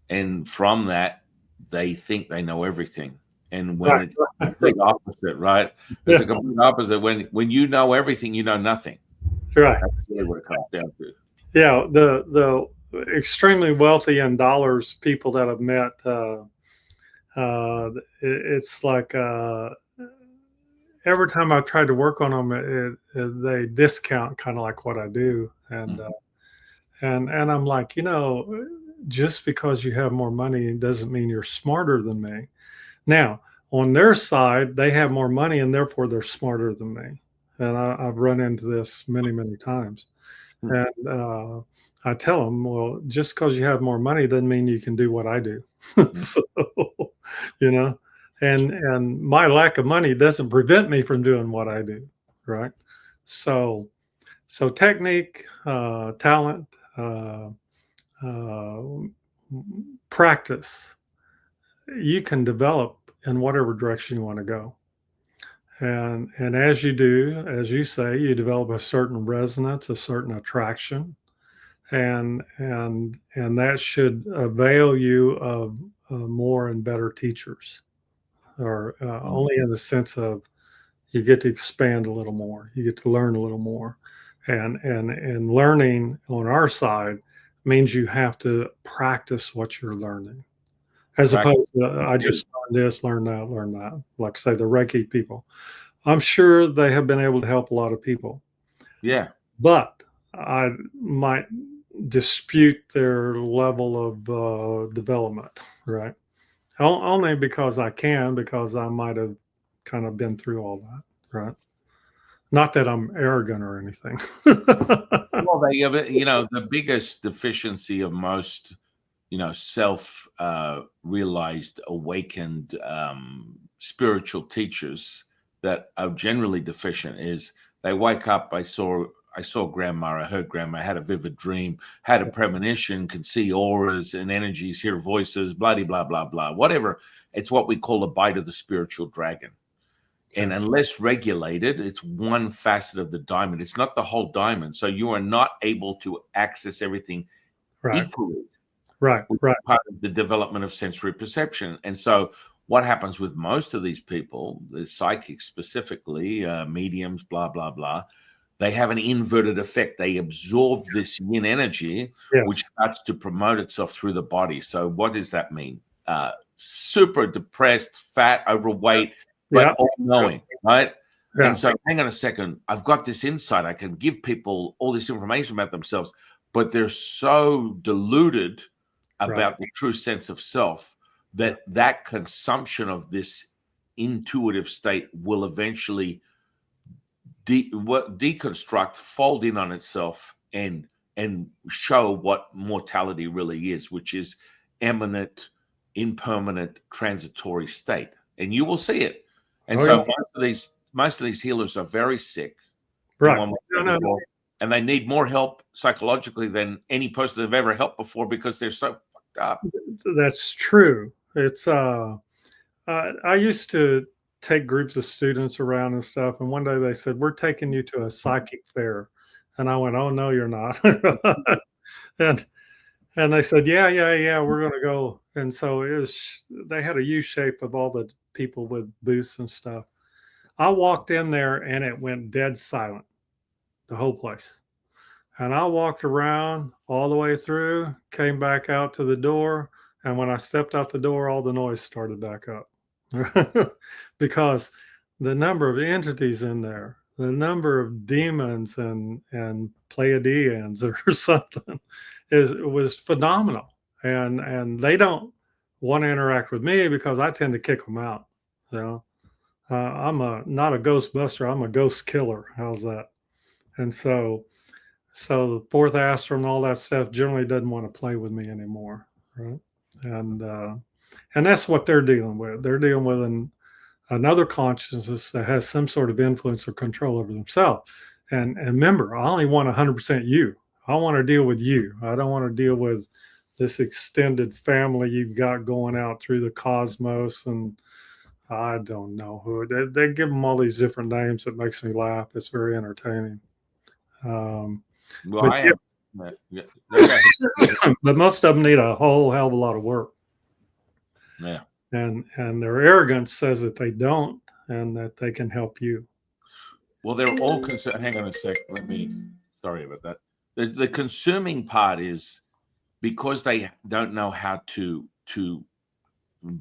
and from that they think they know everything, and when right, it's the right. complete opposite, right? It's Yeah, a complete opposite. When you know everything, you know nothing. right. That's really what it comes down to. Yeah, the extremely wealthy in dollars people that I've met, it's like every time I've tried to work on them, they discount kind of like what I do, Mhm. and I'm like, you know, just because you have more money doesn't mean you're smarter than me. Now, on their side, they have more money and therefore they're smarter than me, and I've run into this many, many times. Hmm. And I tell them, well, just because you have more money doesn't mean you can do what I do. So, you know, and my lack of money doesn't prevent me from doing what I do, right? So, so technique, talent, uh, practice, you can develop in whatever direction you want to go. And as you do, as you say, you develop a certain resonance, a certain attraction, and that should avail you of more and better teachers, or only in the sense of you get to expand a little more, you get to learn a little more, and learning on our side means you have to practice what you're learning, as Practice opposed to what I you do. just learn that. Like say the Reiki people, I'm sure they have been able to help a lot of people, Yeah, but I might dispute their level of development, right? Only because I can, because I might have kind of been through all that, right? Not that I'm arrogant or anything. well, the biggest deficiency of most self realized awakened spiritual teachers that are generally deficient is they wake up. I saw grandma, I heard grandma, had a vivid dream, had a premonition, can see auras and energies, hear voices, blah blah blah blah, whatever. It's what we call the bite of the spiritual dragon. And Okay. unless regulated, it's one facet of the diamond. It's not the whole diamond. So you are not able to access everything Right, equally, right, which right. is part of the development of sensory perception. And so, what happens with most of these people, the psychics specifically, mediums, blah, blah, blah, they have an inverted effect. They absorb this yin energy, which Yes. starts to promote itself through the body. So, what does that mean? Super depressed, fat, overweight, but Yeah. all knowing, right? And Yeah. so, hang on a second. I've got this insight. I can give people all this information about themselves, but they're so deluded Right. about the true sense of self Yeah. that consumption of this intuitive state will eventually deconstruct, fold in on itself, and show what mortality really is, which is eminent, impermanent, transitory state, and you will see it. And Oh yeah. so most of these healers are very sick in Right. one way, No, shape, or no, no. form, and they need more help psychologically than any person they've ever helped before because they're so fucked up. That's true. It's I used to take groups of students around and stuff, and one day they said, "We're taking you to a psychic fair," and I went, "Oh no, you're not." and and they said, "Yeah, yeah, yeah, we're going to go." And so it was. They had a U shape of all the people with booths and stuff. I walked in there, and it went dead silent. the whole place. And I walked around all the way through, came back out to the door. And when I stepped out the door, all the noise started back up because the number of entities in there, the number of demons and Pleiadians or something it was phenomenal. And they don't want to interact with me because I tend to kick them out. You know, I'm not a Ghostbuster. I'm a ghost killer. How's that? And so the fourth astral and all that stuff generally doesn't want to play with me anymore, right? And that's what they're dealing with. They're dealing with another consciousness that has some sort of influence or control over themselves. And remember, I only want 100% you. I want to deal with you. I don't want to deal with this extended family you've got going out through the cosmos, and I don't know who. They give them all these different names. It makes me laugh. It's very entertaining. Well, but, I have, but most of them need a whole hell of a lot of work. Yeah. And their arrogance says that they don't and that they can help you. Well, they're all concerned. Hang on a sec. Sorry about that. The consuming part is because they don't know how to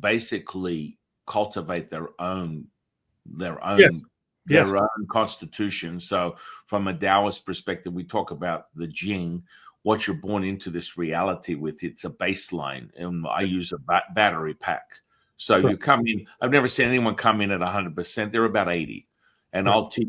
basically cultivate their own Yes. own constitution. So from a Taoist perspective, we talk about the Jing, what you're born into this reality with. It's a baseline, and I use a battery pack. So you come in, I've never seen anyone come in at 100%. They're about 80. And I'll teach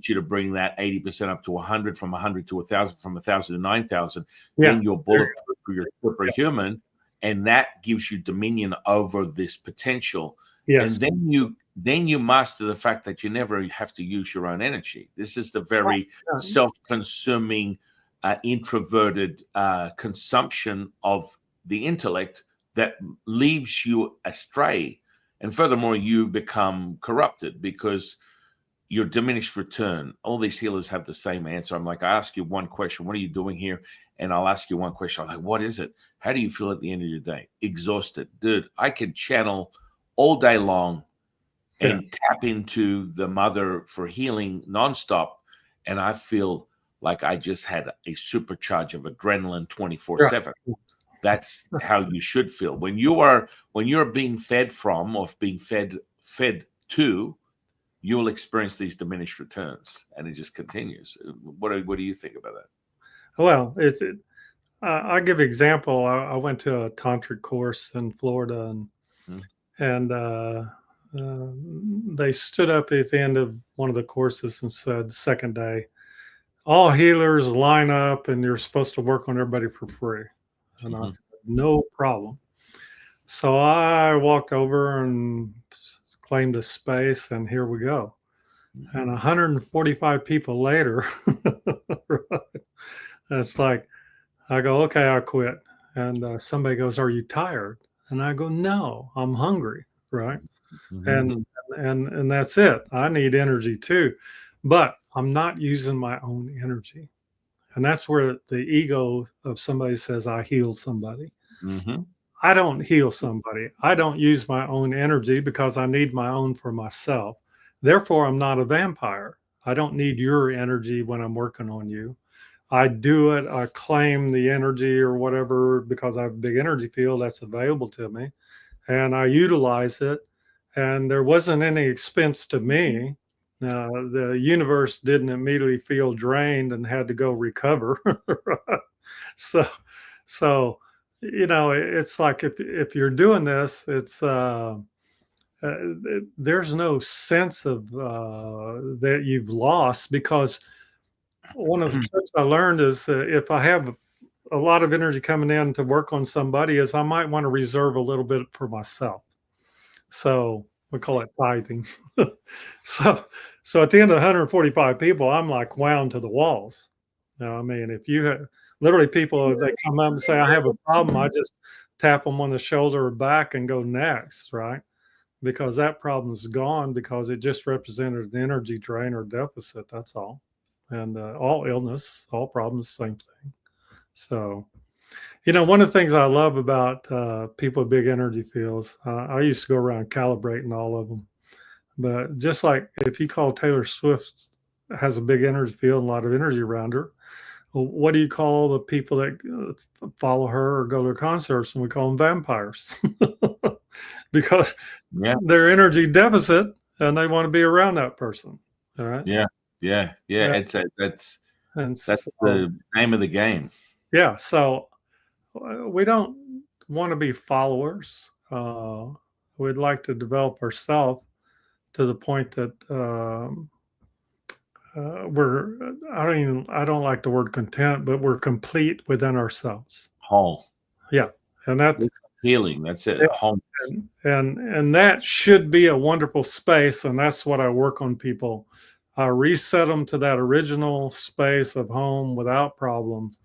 you to bring that 80% up to 100, from 100 to 1,000, from 1,000 to 9,000. Then you're bulletproof for your superhuman. And that gives you dominion over this potential. Yes. And then you master the fact that you never have to use your own energy. This is the very self-consuming, introverted consumption of the intellect that leaves you astray. And furthermore, you become corrupted because your diminished return. All these healers have the same answer. I'm like, I ask you one question, what are you doing here? And I'll ask you one question. I'm like, what is it? How do you feel at the end of your day? Exhausted. Dude, I can channel all day long and tap into the mother for healing nonstop. And I feel like I just had a supercharge of adrenaline 24/7. That's how you should feel. When you're being fed from, or being fed to, you'll experience these diminished returns, and it just continues. What do you think about that? Well, I give an example. I went to a tantric course in Florida, and they stood up at the end of one of the courses and said, second day, all healers line up and you're supposed to work on everybody for free. And I said, no problem. So I walked over and claimed a space, and here we go. And 145 people later, it's like, I go, okay, I quit. And somebody goes, are you tired? And I go, no, I'm hungry, right? And that's it. I need energy too, but I'm not using my own energy. And that's where the ego of somebody says, I healed somebody. I don't heal somebody. I don't use my own energy because I need my own for myself. Therefore, I'm not a vampire. I don't need your energy when I'm working on you. I do it. I claim the energy or whatever because I have a big energy field that's available to me, and I utilize it. And there wasn't any expense to me. The universe didn't immediately feel drained and had to go recover. So, you know, it's like if you're doing this, it's there's no sense of that you've lost, because one of the tricks I learned is if I have a lot of energy coming in to work on somebody, is I might want to reserve a little bit for myself. So we call it tithing. so at the end of 145 people, I'm like wound to the walls. You know, I mean, if you have literally people, they come up and say, I have a problem, I just tap them on the shoulder or back and go next, right? Because that problem is gone, because it just represented an energy drain or deficit. That's all. And all illness, all problems, same thing. So, you know, one of the things I love about people with big energy fields, I used to go around calibrating all of them. But just like if you call Taylor Swift's has a big energy field and a lot of energy around her. Well, what do you call the people that follow her or go to her concerts? And we call them vampires because Yeah. they're energy deficit and they want to be around that person. All right. Yeah. Yeah. Yeah. Yeah. That's And the name of the game. yeah. So we don't want to be followers. We'd like to develop ourselves to the point that I don't like the word content, but we're complete within ourselves. Whole. Yeah. And that's healing. That's it. Home. And that should be a wonderful space. And that's what I work on people. I reset them to that original space of home without problems.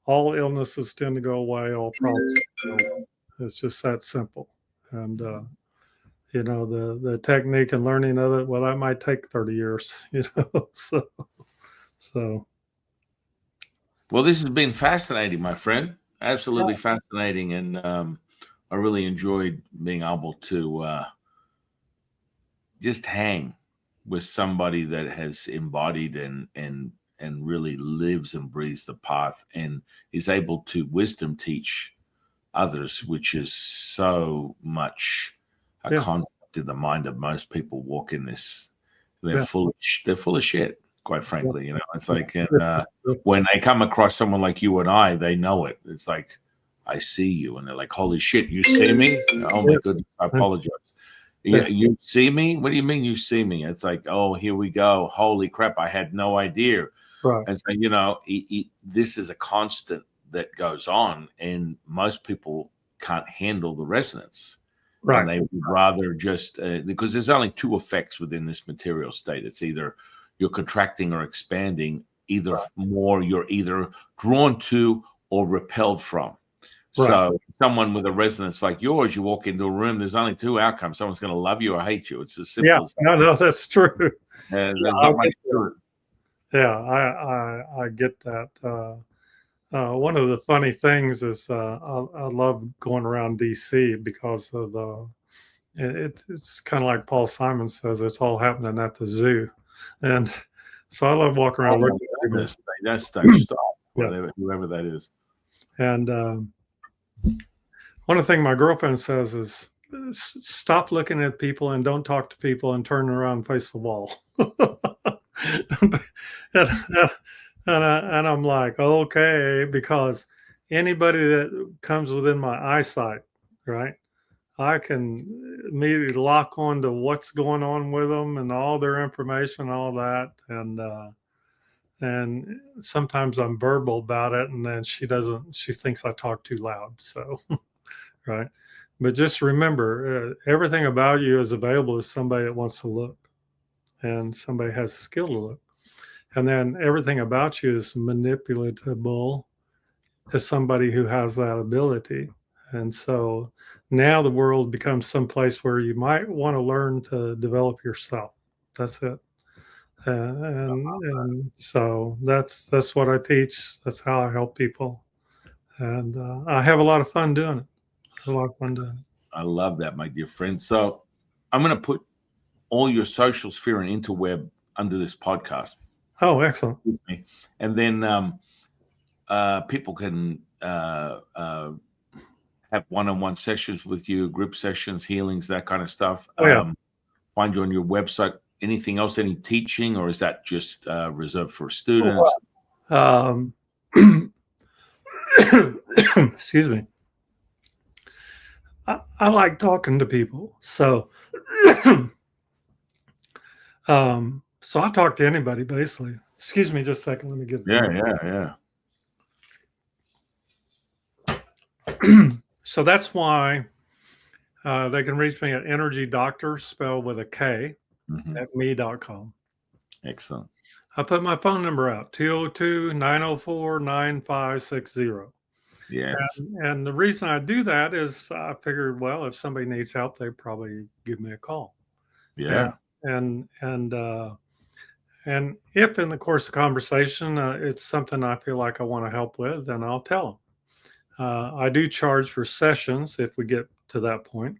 All illnesses tend to go away. All problems go away. It's just that simple. And you know, the technique and learning of it, well, that might take 30 years, you know. So Well, this has been fascinating, my friend. Absolutely fascinating. And I really enjoyed being able to just hang with somebody that has embodied and really lives and breathes the path and is able to wisdom teach others, which is so much a concept in the mind of most people walking this. They're full of shit, quite frankly. You know, it's like, and when they come across someone like you and I, they know it. It's like, I see you, and they're like, holy shit, you see me? Oh my goodness, I apologize. You see me? What do you mean you see me? It's like, oh, here we go. Holy crap, I had no idea. Right. And so, you know, this is a constant that goes on, and most people can't handle the resonance. Right. And they would rather just, because there's only two effects within this material state. It's either you're contracting or expanding, either more, you're either drawn to or repelled from. Right. So someone with a resonance like yours, you walk into a room, there's only two outcomes. Someone's going to love you or hate you. It's as simple as that. No, that's true. There's not much to it. Yeah, I get that. One of the funny things is I love going around DC because of it's kind of like Paul Simon says, it's all happening at the zoo. And so I love walking around looking at people. That's stop, whoever that is. And one of the things my girlfriend says is, stop looking at people and don't talk to people and turn around and face the wall. and I'm like, okay, because anybody that comes within my eyesight, right, I can immediately lock on to what's going on with them and all their information, all that. And sometimes I'm verbal about it, and then she thinks I talk too loud. So, right. But just remember, everything about you is available to somebody that wants to look, and somebody has skill to look. And then everything about you is manipulatable to somebody who has that ability. And so now the world becomes some place where you might want to learn to develop yourself. That's it. And so that's what I teach. That's how I help people. And I have a lot of fun doing it. I love that, my dear friend. So I'm going to put all your social sphere and interweb under this podcast. Oh, excellent. And then people can have one-on-one sessions with you, group sessions, healings, that kind of stuff. Find you on your website. Anything else, any teaching, or is that just reserved for students? Excuse me. I like talking to people. So so I talk to anybody, basically. Excuse me just a second. Let me get Yeah. So that's why they can reach me at Energy Doctor, spelled with a K, at me.com. Excellent. I put my phone number out, 202-904-9560. Yes. And the reason I do that is I figured, well, if somebody needs help, they probably give me a call. Yeah. And if in the course of conversation, it's something I feel like I want to help with, then I'll tell them. I do charge for sessions if we get to that point.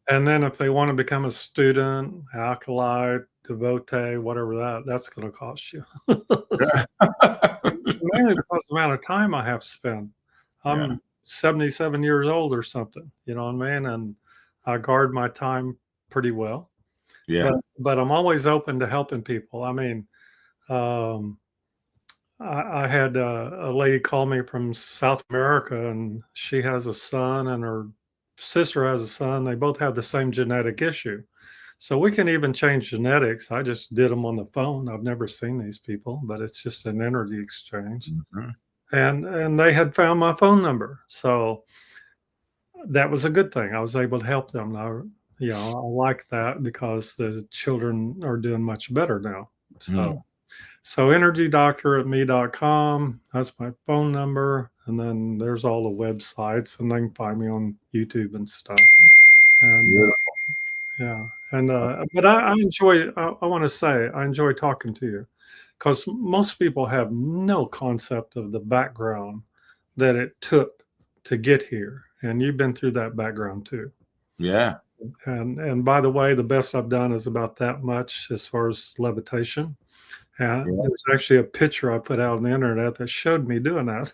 And then if they want to become a student, acolyte, devotee, whatever that's going to cost you. Mainly because the amount of time I have spent. Yeah. I'm 77 years old or something, you know what I mean? And I guard my time pretty well. Yeah. But I'm always open to helping people. I mean, um, I had a lady call me from South America, and she has a son, and her sister has a son. They both have the same genetic issue. So we can even change genetics. I just did them on the phone. I've never seen these people, but it's just an energy exchange. Mm-hmm. And they had found my phone number. So that was a good thing. I was able to help them. I like that because the children are doing much better now. Mm. So energydoctor@me.com. That's my phone number. And then there's all the websites, and they can find me on YouTube and stuff. And Yeah. yeah. And but I enjoy. I want to say I enjoy talking to you because most people have no concept of the background that it took to get here, and you've been through that background too. Yeah. And by the way, the best I've done is about that much as far as levitation. And Yeah. there's actually a picture I put out on the internet that showed me doing that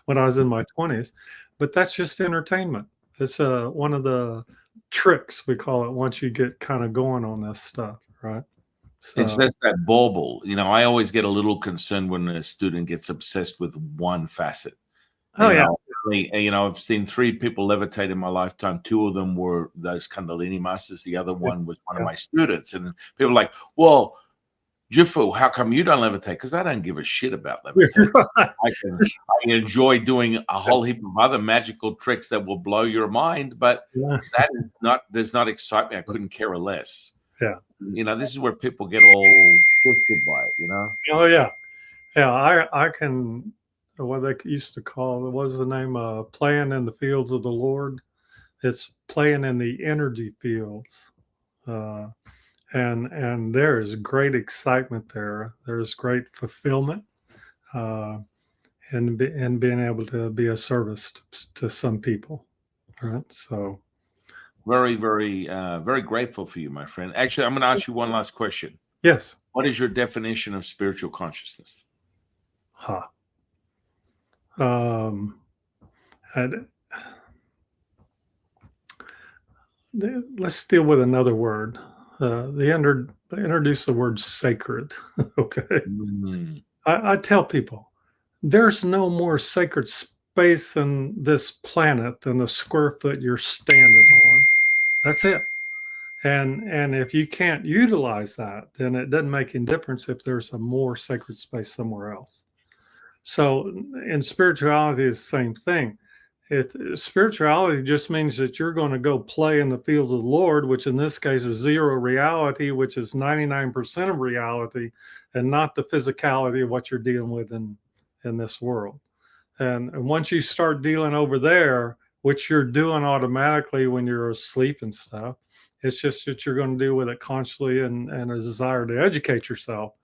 when I was in my 20s. But that's just entertainment. It's one of the tricks, we call it, once you get kind of going on this stuff, right? It's So, just that bauble. I always get a little concerned when a student gets obsessed with one facet. oh You yeah, know, I've seen 3 people levitate in my lifetime. 2 of them were those Kundalini masters. The other yeah, one was one of yeah. my students. And people are like, well, Jifu, how come you don't levitate? Because I don't give a shit about levitating. I enjoy doing a whole heap of other magical tricks that will blow your mind, but Yeah, that is not does not excite me. I couldn't care less. yeah. This is where people get all twisted by it. Oh yeah, yeah. I can what they used to call what was the name? Playing in the fields of the Lord. It's playing in the energy fields. Uh, and there is great excitement there. There's great fulfillment, uh, and being able to be a service to some people, right? So, Very, very, very grateful for you, my friend. Actually, I'm going to ask you one last question. yes, What is your definition of spiritual consciousness? ha. Um, and let's deal with another word. They introduced the word sacred. Okay, Mm. I tell people there's no more sacred space in this planet than the square foot you're standing on. That's it. And if you can't utilize that, then it doesn't make any difference if there's a more sacred space somewhere else. So in spirituality, it's the same thing. Spirituality just means that you're going to go play in the fields of the Lord, which in this case is zero reality, which is 99% of reality, and not the physicality of what you're dealing with in this world. And once you start dealing over there, which you're doing automatically when you're asleep and stuff, it's just that you're going to deal with it consciously and a desire to educate yourself,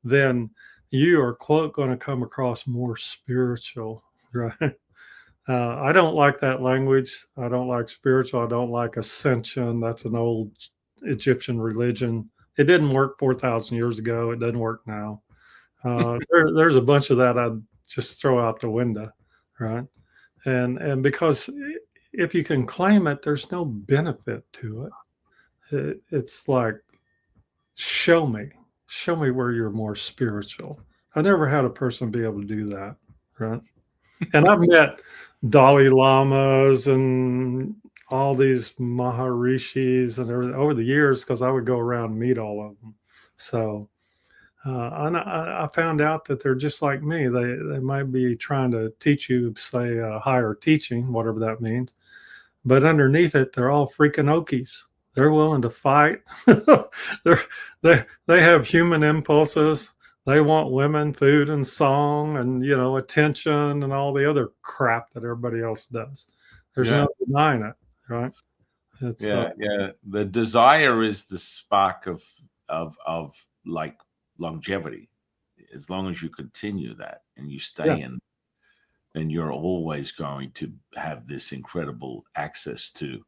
then you are, quote, going to come across more spiritual, right? I don't like that language. I don't like spiritual. I don't like ascension. That's an old Egyptian religion. It didn't work 4,000 years ago. It doesn't work now. There's a bunch of that I'd just throw out the window, right? And because if you can claim it, there's no benefit to it. It's like show me where you're more spiritual. I never had a person be able to do that, right? And I've met Dalai Lamas and all these Maharishis and everything over the years because I would go around and meet all of them. So and I found out that they're just like me. They might be trying to teach you, say, higher teaching, whatever that means, but underneath it, they're all freaking Okies. They're willing to fight. They have human impulses. They want women, food, and song, and attention, and all the other crap that everybody else does. There's Yeah, no denying it, right? It's yeah, yeah. The desire is the spark of like longevity. As long as you continue that and you yeah, stay in, then you're always going to have this incredible access to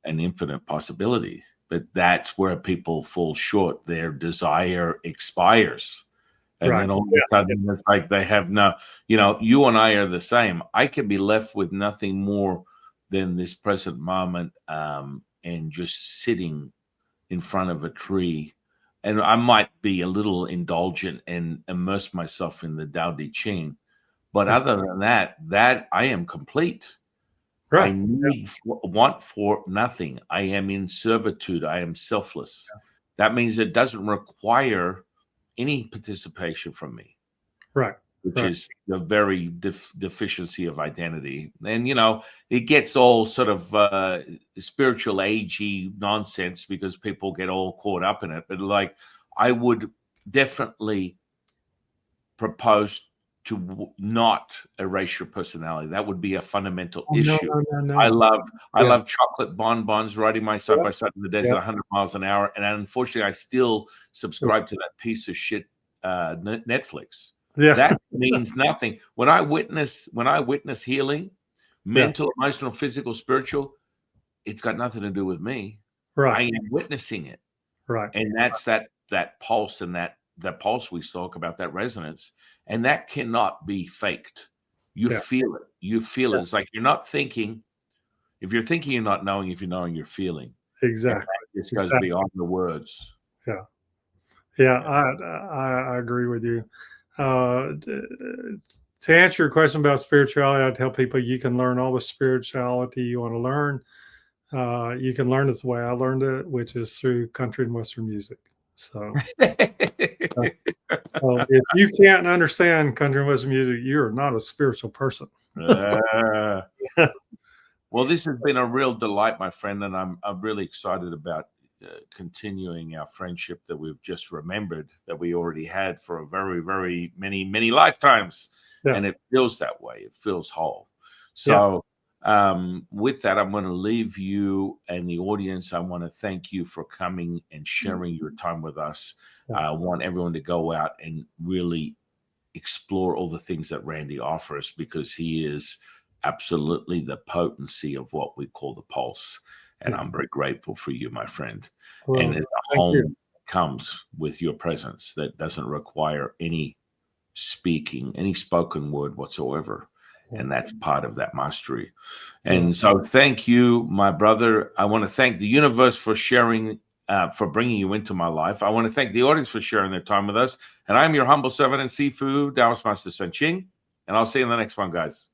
an infinite possibility. But that's where people fall short. Their desire expires. And then all of a sudden, it's like they have no, you and I are the same. I can be left with nothing more than this present moment, and just sitting in front of a tree. And I might be a little indulgent and immerse myself in the Tao Te Ching. But other than that I am complete. Right. I want for nothing. I am in servitude. I am selfless. That means it doesn't require any participation from me. Right. Which is the very deficiency of identity. And, it gets all sort of spiritual agey nonsense because people get all caught up in it. But like, I would definitely propose to not erase your personality. That would be a fundamental issue. No. I love chocolate bonbons riding my side by side in the desert 100 miles an hour. And unfortunately, I still subscribe to that piece of shit Netflix. Yeah. That means nothing. When I witness healing, mental, emotional, physical, spiritual, it's got nothing to do with me. Right. I am witnessing it. Right. And that's that pulse, and that pulse we talk about, that resonance. And that cannot be faked. You feel it. You feel it. It's like you're not thinking. If you're thinking, you're not knowing. If you're knowing, you're feeling. Exactly. This goes beyond the words. Yeah. Yeah. I agree with you. To answer your question about spirituality, I tell people you can learn all the spirituality you want to learn. You can learn it the way I learned it, which is through country and Western music. So, if you can't understand country and Western music, you're not a spiritual person. Well, this has been a real delight, my friend, and I'm really excited about continuing our friendship that we've just remembered that we already had for a very, very many lifetimes. And it feels that way. It feels whole. So with that, I'm going to leave you and the audience. I want to thank you for coming and sharing your time with us. I want everyone to go out and really explore all the things that Randy offers, because he is absolutely the potency of what we call the pulse. And I'm very grateful for you, my friend. Well, and there's a home comes with your presence that doesn't require any speaking, any spoken word whatsoever. And that's part of that mastery. And so thank you, my brother. I want to thank the universe for sharing, for bringing you into my life. I want to thank the audience for sharing their time with us. And I'm your humble servant and Sifu, Taoist Master San Qing. And I'll see you in the next one, guys.